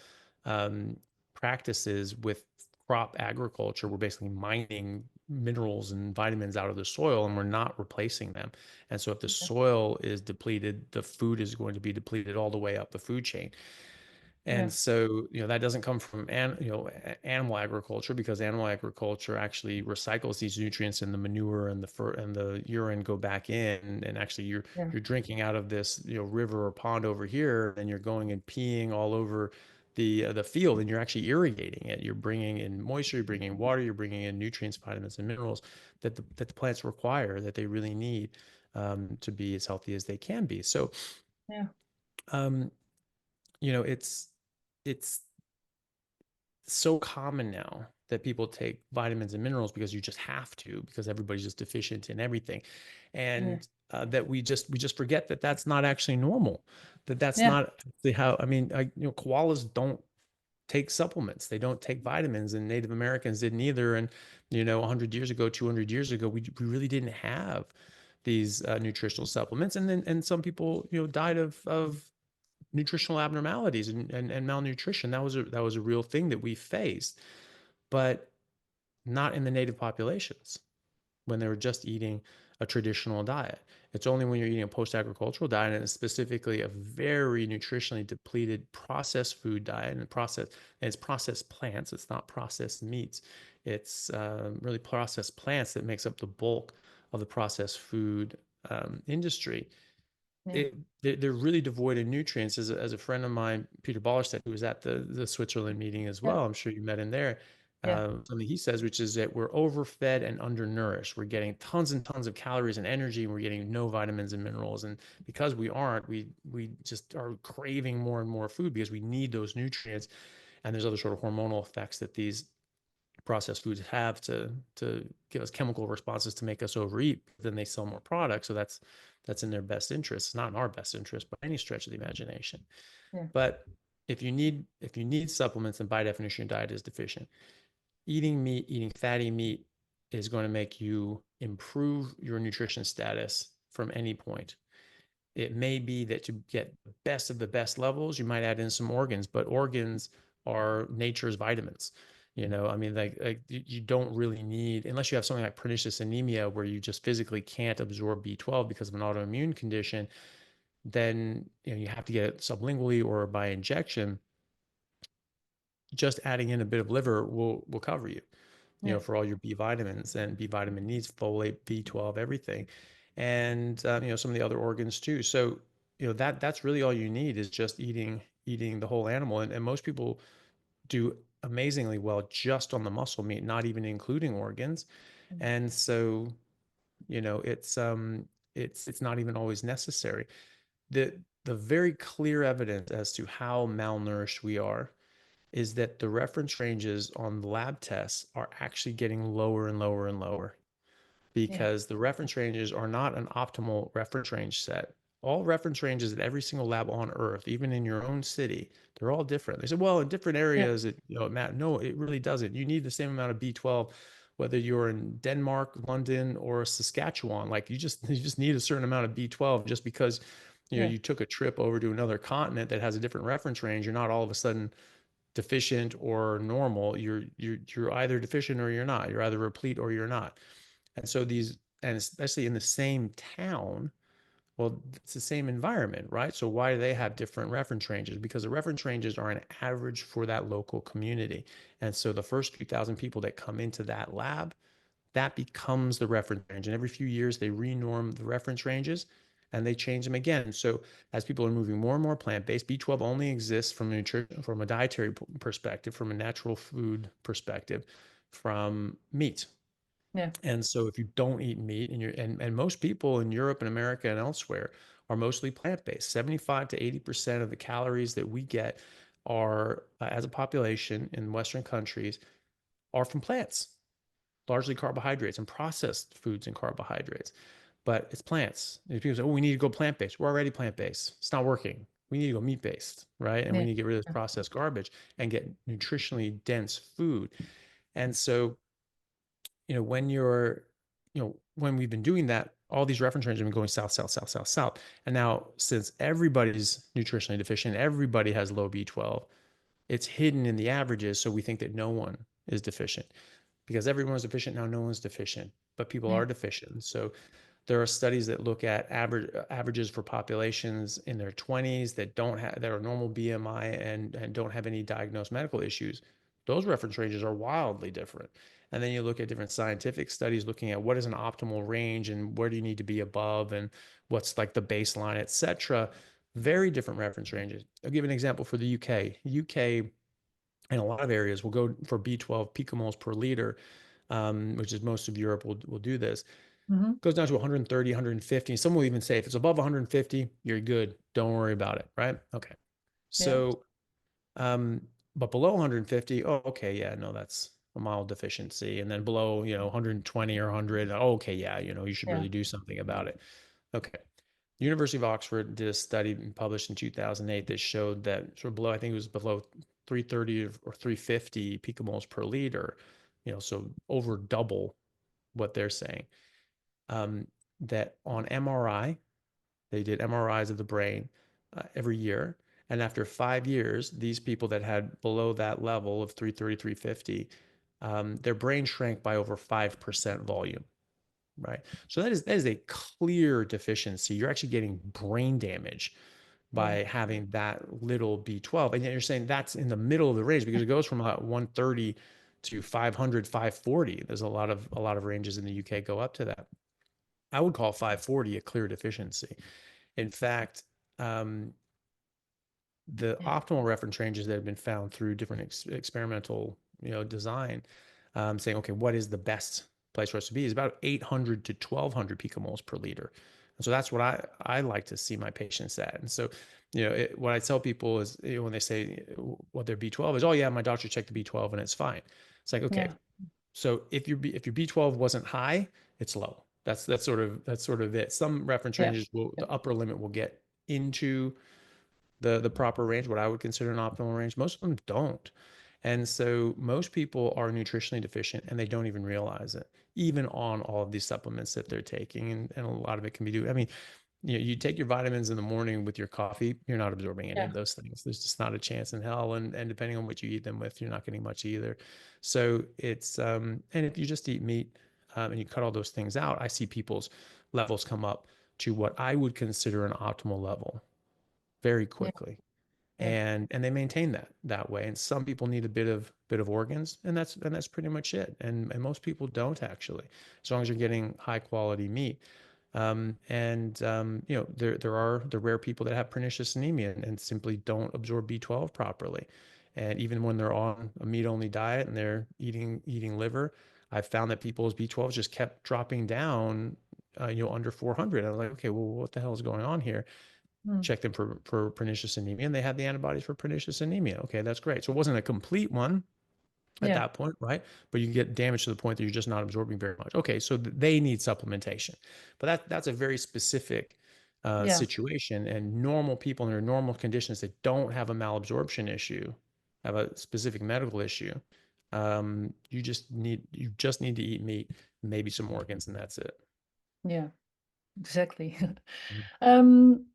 um, practices with crop agriculture. We're basically mining minerals and vitamins out of the soil, and we're not replacing them. And so, if the soil is depleted, the food is going to be depleted all the way up the food chain. yeah, And so, that doesn't come from animal agriculture, because animal agriculture actually recycles these nutrients, and the manure and the fur and the urine go back in, and actually yeah, you're drinking out of this, river or pond over here, and you're going and peeing all over the field, and you're actually irrigating it. You're bringing in moisture, you're bringing in water, you're bringing in nutrients, vitamins, and minerals that the plants require, that they really need to be as healthy as they can be. So, yeah, um, it's so common now that people take vitamins and minerals because you just have to, because everybody's just deficient in everything, yeah, and that we just forget that that's not actually normal, that's yeah, not how. I mean, koalas don't take supplements, they don't take vitamins, and Native Americans didn't either. And 100 years ago, 200 years ago, we really didn't have these nutritional supplements, and some people died of nutritional abnormalities and malnutrition. That was a real thing that we faced, but not in the native populations when they were just eating a traditional diet. It's only when you're eating a post-agricultural diet, and it's specifically a very nutritionally depleted processed food diet, and it's processed plants. It's not processed meats. It's really processed plants that makes up the bulk of the processed food industry. yeah, They're really devoid of nutrients. As a friend of mine, Peter Ballerstedt, who was at the Switzerland meeting as yeah, well, I'm sure you met him there. yeah, Something he says, which is that we're overfed and undernourished. We're getting tons and tons of calories and energy, and we're getting no vitamins and minerals. And because we aren't, we just are craving more and more food because we need those nutrients. And there's other sort of hormonal effects that these processed foods have to give us chemical responses to make us overeat. Then they sell more products, so that's in their best interest. It's not in our best interest by any stretch of the imagination. yeah, But if you need supplements, then by definition your diet is deficient. Eating meat, eating fatty meat, is going to make you improve your nutrition status from any point. It may be that to get the best of the best levels, you might add in some organs, but organs are nature's vitamins. I mean, like you don't really need, unless you have something like pernicious anemia where you just physically can't absorb B12 because of an autoimmune condition, then you have to get it sublingually or by injection. Just adding in a bit of liver will cover you, yeah, for all your B vitamins, and B vitamin needs folate, B12, everything, and some of the other organs too. So that's really all you need, is just eating the whole animal, and most people do amazingly well just on the muscle meat, not even including organs. And so it's not even always necessary. The very clear evidence as to how malnourished we are is that the reference ranges on the lab tests are actually getting lower and lower and lower, yeah, because the reference ranges are not an optimal reference range set. All reference ranges at every single lab on earth, even in your own city, they're all different. They said, well, in different yeah, areas, it matters. No, it really doesn't. You need the same amount of B12, whether you're in Denmark, London, or Saskatchewan. Like you just need a certain amount of B12. Just because yeah, you took a trip over to another continent that has a different reference range, you're not all of a sudden deficient or normal, you're either deficient or you're not. You're either replete or you're not. And so these, and especially in the same town, well, it's the same environment, right? So why do they have different reference ranges? Because the reference ranges are an average for that local community. And so the first 2,000 people that come into that lab, that becomes the reference range. And every few years, they renorm the reference ranges and they change them again. So as people are moving more and more plant-based, B12 only exists from a nutrition, from a dietary perspective, from a natural food perspective, from meat. Yeah. And so if you don't eat meat, and most people in Europe and America and elsewhere are mostly plant-based. 75 to 80% of the calories that we get are, as a population in Western countries, are from plants, largely carbohydrates and processed foods and carbohydrates. But it's plants. And people say, oh, we need to go plant-based. We're already plant-based. It's not working. We need to go meat-based, right? And we Yeah. need to get rid of this processed garbage and get nutritionally dense food. And so when when we've been doing that, all these reference ranges have been going south, south, south, south, south. And now, since everybody's nutritionally deficient, everybody has low B12, it's hidden in the averages. So we think that no one is deficient because everyone's deficient. Now no one's deficient, but people Yeah. are deficient. So there are studies that look at averages for populations in their 20s that are normal BMI and don't have any diagnosed medical issues. Those reference ranges are wildly different. And then you look at different scientific studies looking at what is an optimal range and where do you need to be above and what's like the baseline, et cetera. Very different reference ranges. I'll give an example for the UK. UK in a lot of areas will go for B12 picomoles per liter, which is most of Europe will do this. Mm-hmm. Goes down to 130, 150. Some will even say if it's above 150, you're good. Don't worry about it, right? Okay. Yeah. So, um, but below 150, oh, okay, yeah, no, that's a mild deficiency. And then below, 120 or 100, oh, okay, yeah, you should Yeah. really do something about it. Okay. University of Oxford did a study published in 2008 that showed that sort of below, I think it was below 330 or 350 picomoles per liter, so over double what they're saying. That on MRI, they did MRIs of the brain every year. And after 5 years, these people that had below that level of 330, 350, their brain shrank by over 5% volume, right? So that is a clear deficiency. You're actually getting brain damage Yeah. by having that little B12. And yet you're saying that's in the middle of the range because it goes from about 130 to 500, 540. There's a lot of ranges in the UK go up to that. I would call 540 a clear deficiency. In fact, the Yeah. optimal reference ranges that have been found through different experimental, design, saying, okay, what is the best place for us to be is about 800 to 1200 picomoles per liter. And so that's what I like to see my patients at. And so, what I tell people is, when they say what their B12 is, oh yeah, my doctor checked the B12 and it's fine. It's like, okay, Yeah. so if your B12 wasn't high, it's low. That's sort of it. Some reference Yeah. ranges Yeah. the upper limit will get into the proper range, what I would consider an optimal range. Most of them don't. And so most people are nutritionally deficient and they don't even realize it, even on all of these supplements that they're taking. And a lot of it can be due. I mean, you take your vitamins in the morning with your coffee, you're not absorbing any Yeah. of those things. There's just not a chance in hell. And depending on what you eat them with, you're not getting much either. So it's, and if you just eat meat and you cut all those things out, I see people's levels come up to what I would consider an optimal level very Yeah. quickly. Yeah. And they maintain that way. And some people need a bit of organs, and that's pretty much it. And most people don't actually, as long as you're getting high quality meat. There are the rare people that have pernicious anemia and simply don't absorb B12 properly. And even when they're on a meat only diet and they're eating liver, I've found that people's B12 just kept dropping down, under 400. I was like, okay, well, what the hell is going on here? Mm. Checked them for pernicious anemia, and they had the antibodies for pernicious anemia. Okay, that's great. So it wasn't a complete one at Yeah. that point, right? But you get damage to the point that you're just not absorbing very much. Okay, so they need supplementation, but that's a very specific Yeah. situation. And normal people under normal conditions that don't have a malabsorption issue, have a specific medical issue, you just need to eat meat, maybe some organs, and that's it. Yeah. Exactly. Mhm. Um,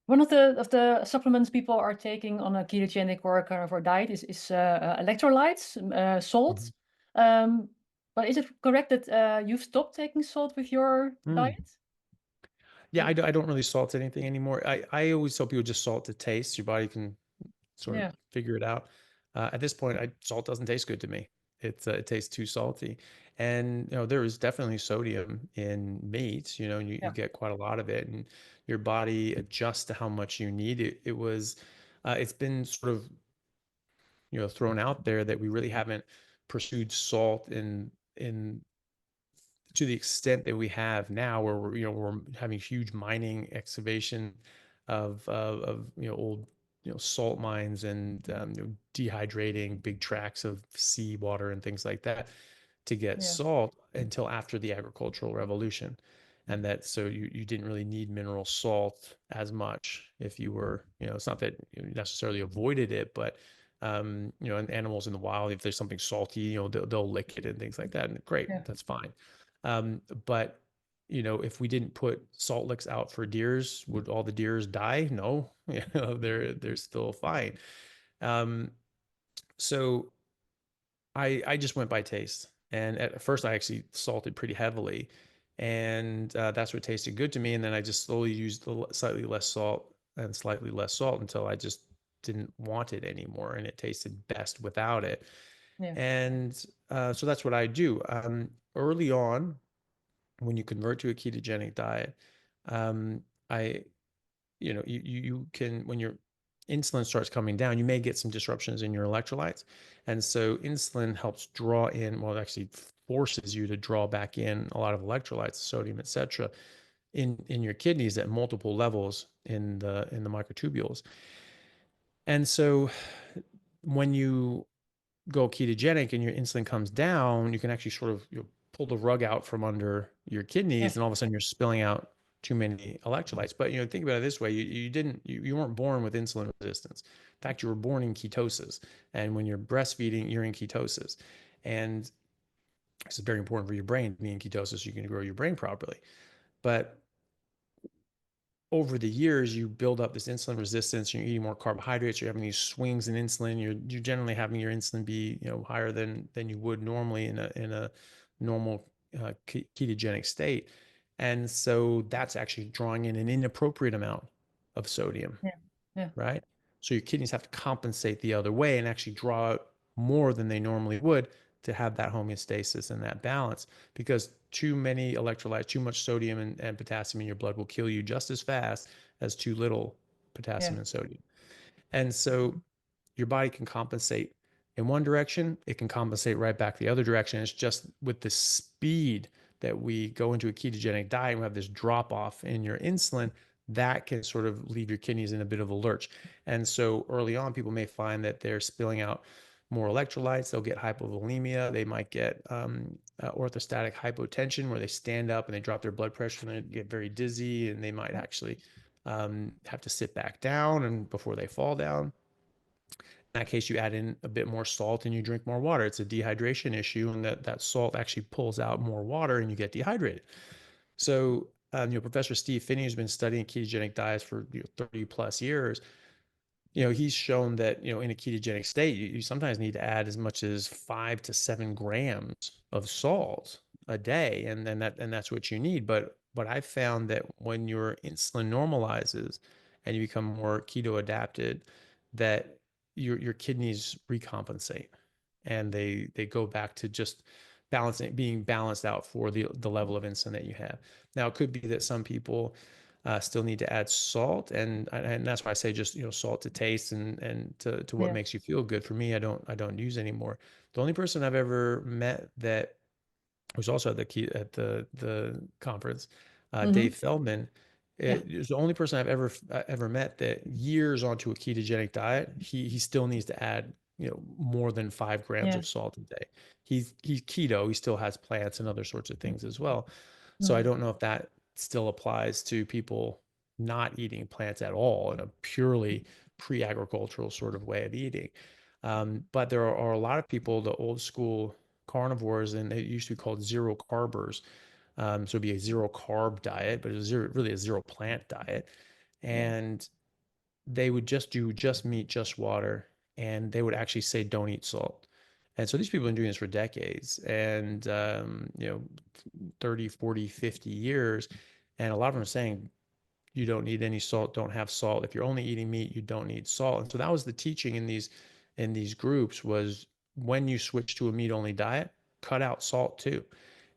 One of the supplements people are taking on a ketogenic or a carnivore diet is electrolytes, salt. Um, but is it correct that you've stopped taking salt with your Mhm. diet? Yeah, I don't really salt anything anymore. I always tell people just salt to taste. Your body can sort of Yeah, figure it out. At this point, salt doesn't taste good to me. It tastes too salty, and there is definitely sodium in meat. You yeah, get quite a lot of it, and your body adjusts to how much you need. It's been sort of thrown out there that we really haven't pursued salt in to the extent that we have now, where we're having huge mining excavation of old salt mines and dehydrating big tracts of seawater and things like that to get yeah, salt until after the agricultural revolution. And that so you didn't really need mineral salt as much if you were, it's not that you necessarily avoided it, but and animals in the wild, if there's something salty, they'll lick it and things like that. And great, yeah, that's fine. But if we didn't put salt licks out for deers, would all the deers die? No, they're still fine. Um, so I just went by taste, and at first I actually salted pretty heavily, and that's what tasted good to me. And then I just slowly used slightly less salt and slightly less salt until I just didn't want it anymore, and it tasted best without it. yeah, And so that's what I do. Early on, when you convert to a ketogenic diet, um, I, you can, when your insulin starts coming down, you may get some disruptions in your electrolytes. And so insulin helps draw in, well, it actually forces you to draw back in a lot of electrolytes, sodium, et cetera, in your kidneys at multiple levels in the microtubules. And so when you go ketogenic and your insulin comes down, you can actually sort of pull the rug out from under your yeah, kidneys, and all of a sudden you're spilling out too many electrolytes. But think about it this way: you weren't born with insulin resistance. In fact, you were born in ketosis, and when you're breastfeeding, you're in ketosis, and this is very important for your brain to be in ketosis so you can grow your brain properly. But over the years, you build up this insulin resistance. You're eating more carbohydrates. You're having these swings in insulin. You're generally having your insulin be higher than you would normally in a normal ketogenic state, and so that's actually drawing in an inappropriate amount of sodium, yeah, yeah, right? So your kidneys have to compensate the other way and actually draw out more than they normally would to have that homeostasis and that balance, because too many electrolytes, too much sodium and potassium in your blood will kill you just as fast as too little yeah, potassium and sodium. And so your body can compensate in one direction, it can compensate right back the other direction. It's just with the speed that we go into a ketogenic diet and we have this drop off in your insulin, that can sort of leave your kidneys in a bit of a lurch. And so early on, people may find that they're spilling out more electrolytes. They'll get hypovolemia. They might get orthostatic hypotension, where they stand up and they drop their blood pressure and they get very dizzy, and they might actually have to sit back down and before they fall down. In that case, you add in a bit more salt and you drink more water. It's a dehydration issue, and that salt actually pulls out more water and you get dehydrated. So, Professor Steve Phinney, who's been studying ketogenic diets for 30 plus years, he's shown that, in a ketogenic state, you sometimes need to add as much as 5 to 7 grams of salt a day. And that's what you need. But I found that when your insulin normalizes and you become more keto adapted, that your kidneys recompensate and they go back to just being balanced out for the level of insulin that you have. Now, it could be that some people still need to add salt, and that's why I say just salt to taste and to what yeah. makes you feel good. For me, I don't use anymore. The only person I've ever met that was also at the conference, Mm-hmm. Dave Feldman. Yeah, Is the only person I've ever met that years onto a ketogenic diet, he still needs to add more than 5 grams yeah. of salt a day. He's keto. He still has plants and other sorts of things as well. So I Mm-hmm. don't know if that still applies to people not eating plants at all in a purely pre-agricultural sort of way of eating. But there are a lot of people, the old school carnivores, and it used to be called zero carbers. So it'd be a zero carb diet, but it was really a zero plant diet. Yeah, And they would just do just meat, just water, and they would actually say, don't eat salt. And so these people have been doing this for decades and, 30, 40, 50 years. And a lot of them are saying, you don't need any salt, don't have salt. If you're only eating meat, you don't need salt. And so that was the teaching in these groups was when you switch to a meat only diet, cut out salt too.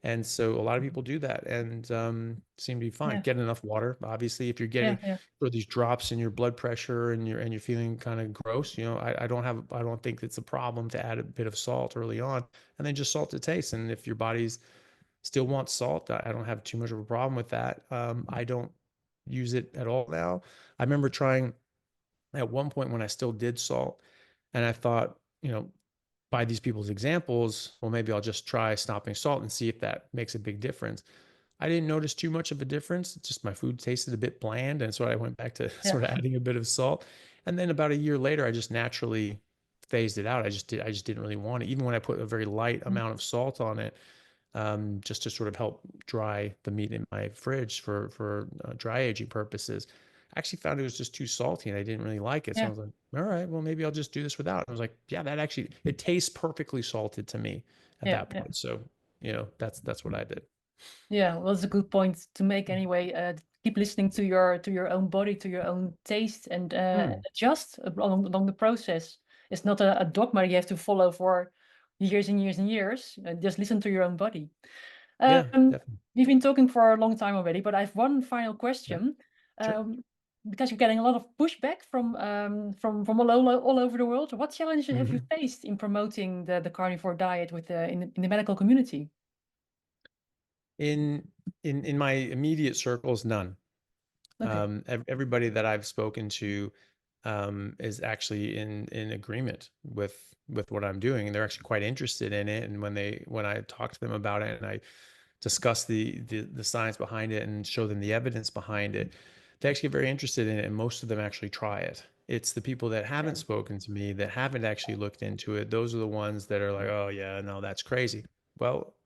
And so a lot of people do that and seem to be fine. Yeah. Get enough water. Obviously, if you're Yeah. getting Yeah. these drops in your blood pressure and you're feeling kind of gross, I don't think it's a problem to add a bit of salt early on and then just salt to taste. And if your body's still wants salt, I don't have too much of a problem with that. I don't use it at all now. I remember trying at one point when I still did salt, and I thought, by these people's examples, well, maybe I'll just try stopping salt and see if that makes a big difference. I didn't notice too much of a difference. It's just my food tasted a bit bland. And so I went back to Yeah. sort of adding a bit of salt. And then about a year later, I just naturally phased it out. I just didn't really want it. Even when I put a very light Mm. amount of salt on it, just to sort of help dry the meat in my fridge for dry aging purposes. I actually found it was just too salty and I didn't really like it. So I Yeah. was like, all right, well, maybe I'll just do this without. I was like, yeah, that actually, it tastes perfectly salted to me at Yeah. that Yeah. point. So, that's what I did. Yeah, well, that's a good point to make anyway. Keep listening to your own body, to your own taste, and Mm, adjust along the process. It's not a dogma you have to follow for years and years and years. Just listen to your own body. yeah, Um, definitely. we've been talking for a long time already, but I have one final Yeah, question. sure. Because you're getting a lot of pushback from all over the world. What challenges have you Mhm. faced in promoting the carnivore diet with in the medical community? In in my immediate circles, none. Okay. Everybody that I've spoken to is actually in agreement with what I'm doing, and they're actually quite interested in it. And when I talk to them about it, and I discuss the science behind it and show them the evidence behind it, they actually get very interested in it, and most of them actually try it. It's the people that haven't Okay. spoken to me, that haven't actually looked into it. Those are the ones that are like, oh yeah, no, that's crazy. Well,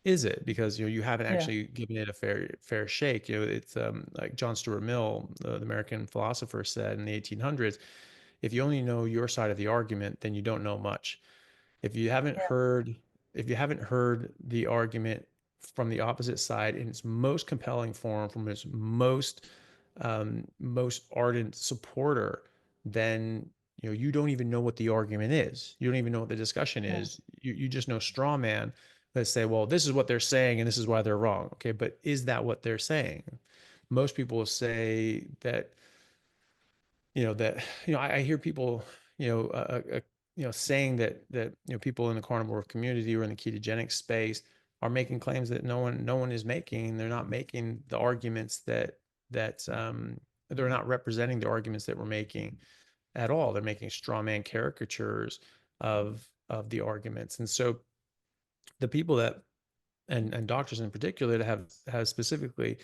is it? Because you haven't Yeah. actually given it a fair shake. It's like John Stuart Mill, the American philosopher, said in the 1800s, if you only know your side of the argument, then you don't know much. If you haven't Yeah. heard if you haven't heard the argument from the opposite side in its most compelling form, from its most ardent supporter, then you don't even know what the argument is. You don't even know what the discussion Yeah. is. You just know straw man that say, well, this is what they're saying and this is why they're wrong. Okay, but is that what they're saying? Most people will say that I hear people saying that people in the carnivore community or in the ketogenic space are making claims that no one is making. They're not making the arguments that they're not representing the arguments that we're making at all. They're making straw man caricatures of the arguments. And so the people that and doctors in particular that have specifically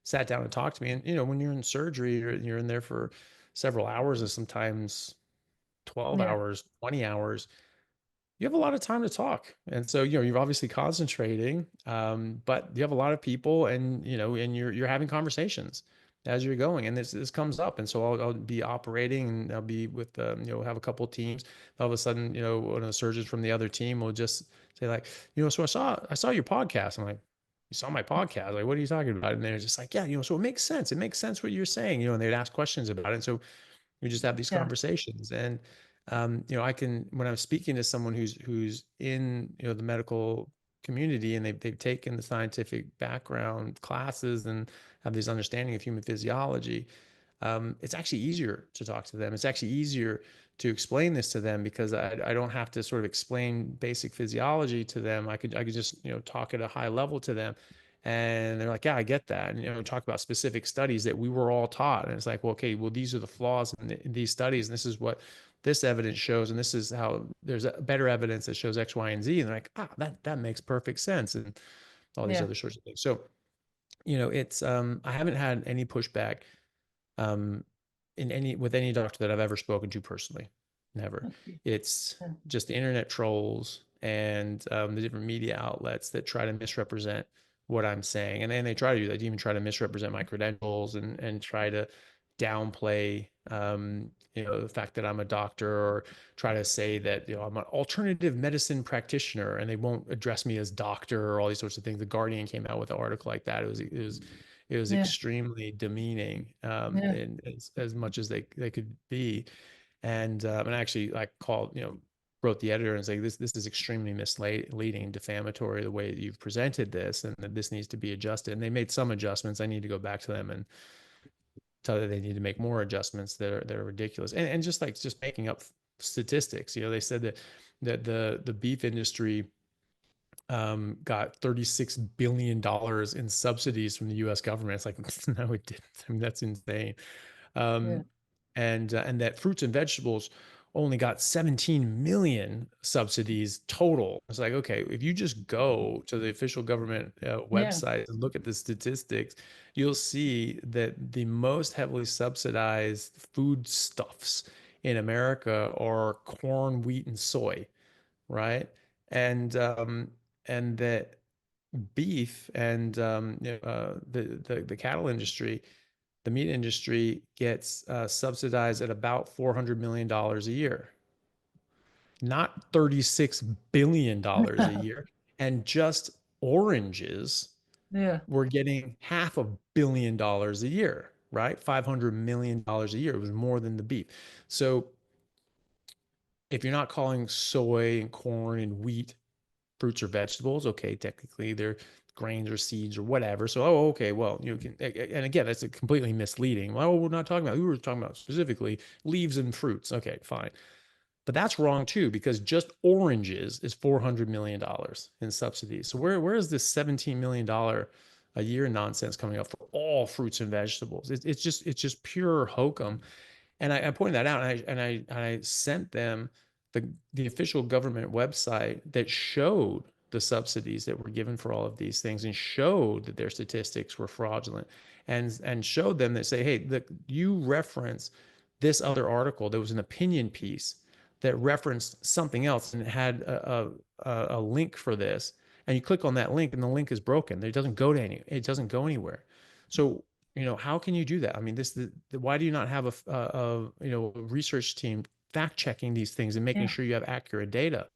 sat down and talked to me, and when you're in surgery, you're in there for several hours, or sometimes 12 Yeah. hours, 20 hours, you have a lot of time to talk. And so, you're obviously concentrating, but you have a lot of people, and, and you're having conversations as you're going. And this comes up. And so I'll be operating and I'll be with, have a couple of teams. All of a sudden, one of the surgeons from the other team will just say like, so I saw your podcast. I'm like, you saw my podcast? Like, what are you talking about? And they're just like, yeah, so it makes sense. It makes sense what you're saying, and they'd ask questions about it. And so we just have these Yeah. conversations. And I can, when I'm speaking to someone who's in the medical community, and they've taken the scientific background classes and have this understanding of human physiology, it's actually easier to talk to them. It's actually easier to explain this to them, because I don't have to sort of explain basic physiology to them. I could just talk at a high level to them, and they're like, yeah, I get that. And talk about specific studies that we were all taught, and it's like, well, okay, well, these are the flaws in these studies, and this is what this evidence shows, and this is how there's better evidence that shows X, Y, and Z. And they're like, that makes perfect sense, and all these Yeah. other sorts of things. So it's I haven't had any pushback um, with any doctor that I've ever spoken to personally. Never. Okay. It's Yeah. just the internet trolls and the different media outlets that try to misrepresent what I'm saying, and then they try to do that. They even try to misrepresent my credentials and try to downplay, the fact that I'm a doctor, or try to say that, I'm an alternative medicine practitioner, and they won't address me as doctor, or all these sorts of things. The Guardian came out with an article like that. It was Yeah. extremely demeaning, Yeah. and as much as they could be. And actually, I called, wrote the editor and say, this is extremely misleading, defamatory, the way that you've presented this, and that this needs to be adjusted. And they made some adjustments. I need to go back to them and tell them they need to make more adjustments that are ridiculous. And just making up statistics. They said that the beef industry got $36 billion in subsidies from the US government. It's like, no, it didn't. I mean, that's insane. Yeah. Um, and that fruits and vegetables only got 17 million subsidies total. It's like, okay, if you just go to the official government Yeah. website and look at the statistics, you'll see that the most heavily subsidized foodstuffs in America are corn, wheat, and soy, right? And that beef and the cattle industry, the meat industry, gets subsidized at about $400 million a year, not $36 billion a year. And just oranges Yeah. were getting $500 million a year, right? $500 million a year. It was more than the beef. So if you're not calling soy and corn and wheat fruits or vegetables, okay, technically they're grains or seeds or whatever. So, oh, okay, well, you can, and again, that's a completely misleading. Well, we're not talking about, we were talking about specifically leaves and fruits. Okay, fine. But that's wrong too, because just oranges is $400 million in subsidies. So where is this $17 million a year nonsense coming up for all fruits and vegetables? It's just pure hokum. And I pointed that out, and I sent them the official government website that showed the subsidies that were given for all of these things, and showed that their statistics were fraudulent, and showed them that, say, hey, you reference this other article. There was an opinion piece that referenced something else, and it had a link for this, and you click on that link, and the link is broken. It doesn't go anywhere. So, how can you do that? I mean, why do you not have a research team fact checking these things and making Yeah. sure you have accurate data?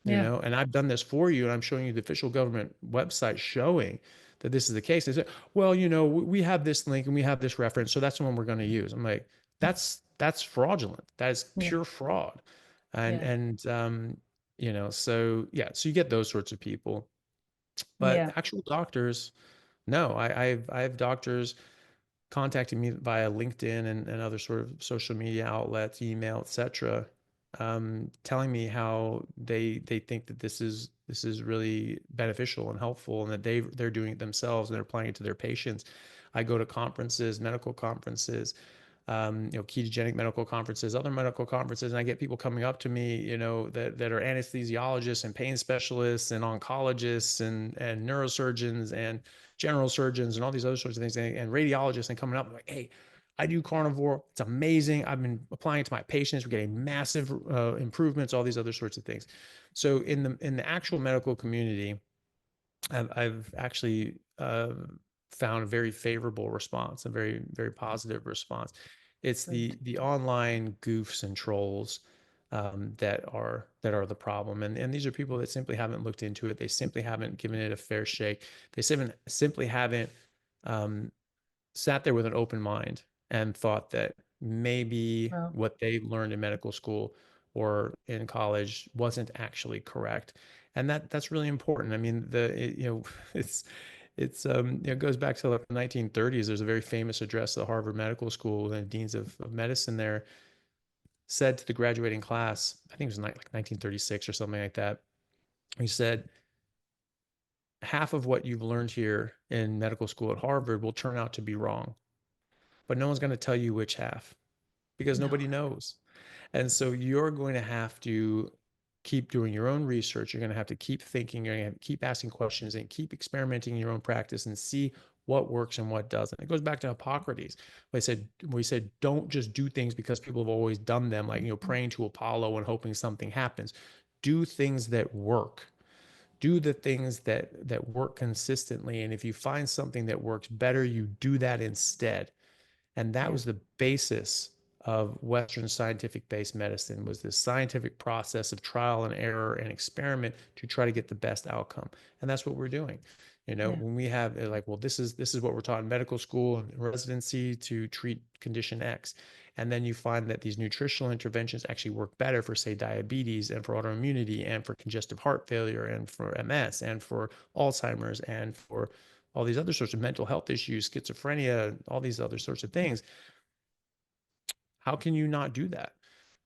Yeah. And I've done this for you, and I'm showing you the official government website showing that this is the case. They say, well, we have this link and we have this reference, so that's the one we're going to use. I'm like, that's fraudulent. That is Yeah. pure fraud. And Yeah. so yeah, so you get those sorts of people. But Yeah. actual doctors, no, I have doctors contacting me via LinkedIn and other sort of social media outlets, email, etc., telling me how they think that this is really beneficial and helpful, and that they're doing it themselves and they're applying it to their patients. I go to conferences, medical conferences, ketogenic medical conferences, other medical conferences, and I get people coming up to me, that are anesthesiologists and pain specialists and oncologists and neurosurgeons and general surgeons and all these other sorts of things, and radiologists, and coming up like, hey, I do carnivore. It's amazing. I've been applying it to my patients. We're getting massive improvements, all these other sorts of things. So in the actual medical community, I've actually found a very favorable response, a very, very positive response. It's Great. the online goofs and trolls that are the problem, and these are people that simply haven't looked into it. They simply haven't given it a fair shake. They simply haven't um, sat there with an open mind and thought that maybe Well, what they learned in medical school or in college wasn't actually correct. And that's really important. I mean, it goes back to the 1930s. There's a very famous address to the Harvard Medical School, and the deans of medicine there said to the graduating class, I think it was like 1936 or something like that. He said, half of what you've learned here in medical school at Harvard will turn out to be wrong, but no one's going to tell you which half, because no. nobody knows. And so you're going to have to keep doing your own research. You're going to have to keep thinking. You're going to have to keep asking questions and keep experimenting in your own practice and see what works and what doesn't. It goes back to Hippocrates. We said, don't just do things because people have always done them, like, praying to Apollo and hoping something happens. Do things that work. Do the things that work consistently. And if you find something that works better, you do that instead. And that Yeah. was the basis of Western scientific-based medicine, was this scientific process of trial and error and experiment to try to get the best outcome. And that's what we're doing. Yeah. When we have like, well, this is what we're taught in medical school and residency to treat condition X. And then you find that these nutritional interventions actually work better for, say, diabetes and for autoimmunity and for congestive heart failure and for MS and for Alzheimer's and for all these other sorts of mental health issues, schizophrenia, all these other sorts of things. How can you not do that?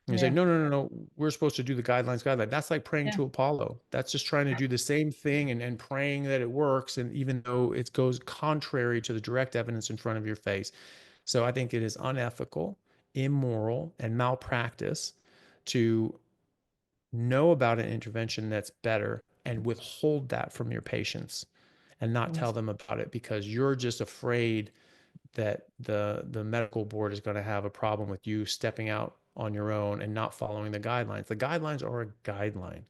And you say, Yeah. no, we're supposed to do the guidelines. That's like praying Yeah. to Apollo. That's just trying to do the same thing and praying that it works. And even though it goes contrary to the direct evidence in front of your face. So I think it is unethical, immoral, and malpractice to know about an intervention that's better and withhold that from your patients and not tell Yes. them about it because you're just afraid that the medical board is going to have a problem with you stepping out on your own and not following the guidelines. The guidelines are a guideline.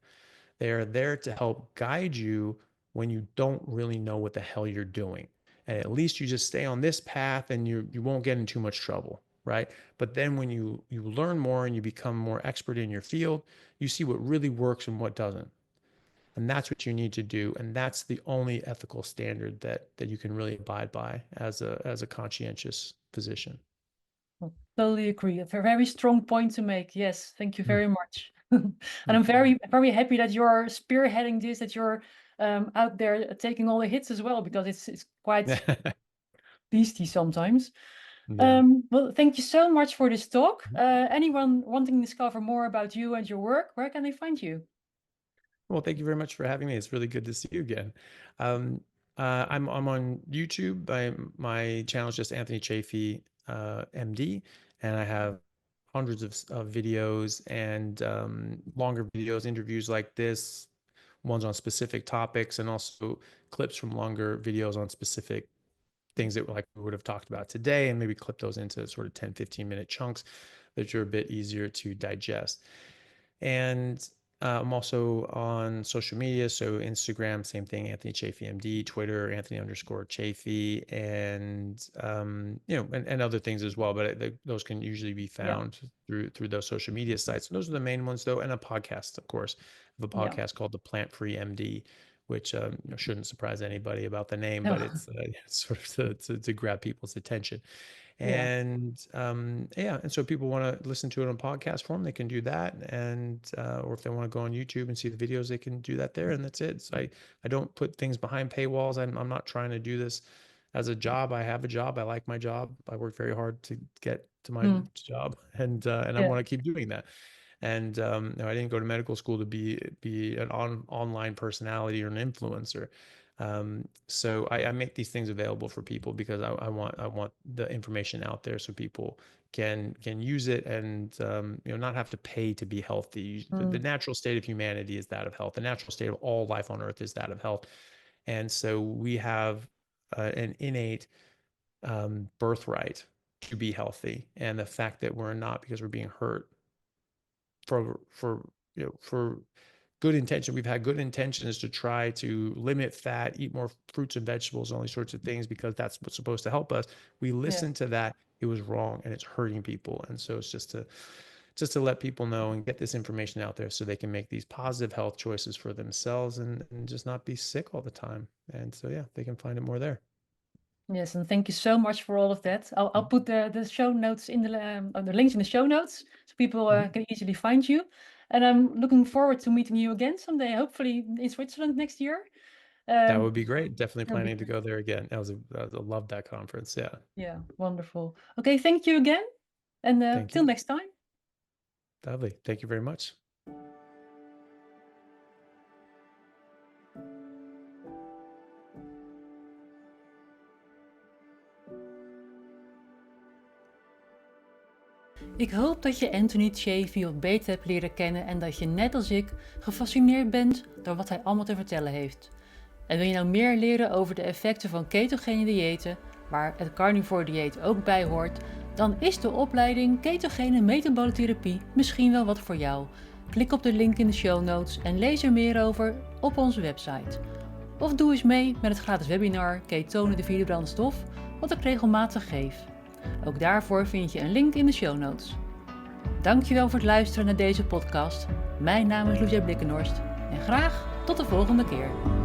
They are there to help guide you when you don't really know what the hell you're doing. And at least you just stay on this path and you won't get in too much trouble, right? But then when you learn more and you become more expert in your field, you see what really works and what doesn't. And that's what you need to do. And that's the only ethical standard that you can really abide by as a conscientious physician. I totally agree. A very strong point to make. Yes, thank you Mm. very much. And I'm very, very happy that you're spearheading this, that you're out there taking all the hits as well, because it's quite beastie sometimes. Yeah. Well, thank you so much for this talk. Anyone wanting to discover more about you and your work, where can they find you? Well, thank you very much for having me. It's really good to see you again. I'm on YouTube. My channel is just Anthony Chaffee, MD, and I have hundreds of videos and longer videos, interviews like this, ones on specific topics, and also clips from longer videos on specific things that like we would have talked about today, and maybe clip those into sort of 10, 15-minute chunks that are a bit easier to digest. And I'm also on social media. So Instagram, same thing, Anthony Chaffee MD, Twitter, Anthony_Chaffee, and and other things as well. But those can usually be found through those social media sites. And those are the main ones, though, and a podcast, of course. I have a podcast called The Plant Free MD, which shouldn't surprise anybody about the name, but it's sort of to grab people's attention. And and so people want to listen to it on podcast form, they can do that. And or if they want to go on YouTube and see the videos, they can do that there. And that's it. So I don't put things behind paywalls. I'm not trying to do this as a job. I have a job. I like my job. I work very hard to get to my job, and I want to keep doing that. And I didn't go to medical school to be an online personality or an influencer. So I make these things available for people because I want the information out there so people can use it and not have to pay to be healthy. The natural state of humanity is that of health. The natural state of all life on earth is that of health. And so we have an innate birthright to be healthy, and the fact that we're not because we're being hurt for good intention. We've had good intentions to try to limit fat, eat more fruits and vegetables, all these sorts of things, because that's what's supposed to help us. We listened to that. It was wrong and it's hurting people. And so it's just to let people know and get this information out there so they can make these positive health choices for themselves and just not be sick all the time. And so, they can find it more there. Yes, and thank you so much for all of that. I'll put the show notes in the links in the show notes so people can easily find you. And I'm looking forward to meeting you again someday, hopefully in Switzerland next year. That would be great. Definitely that'll be planning to go there again. I love that conference. Yeah. Yeah, wonderful. Okay, thank you again. And Thank till you. next time. Lovely. Thank you very much. Ik hoop dat je Anthony Chaffee wat beter hebt leren kennen en dat je net als ik gefascineerd bent door wat hij allemaal te vertellen heeft. En wil je nou meer leren over de effecten van ketogene diëten, waar het carnivore dieet ook bij hoort, dan is de opleiding Ketogene Metabolotherapie misschien wel wat voor jou. Klik op de link in de show notes en lees er meer over op onze website. Of doe eens mee met het gratis webinar Ketonen de vierde brandstof, wat ik regelmatig geef. Ook daarvoor vind je een link in de show notes. Dankjewel voor het luisteren naar deze podcast. Mijn naam is Loesja Blikkenhorst en graag tot de volgende keer.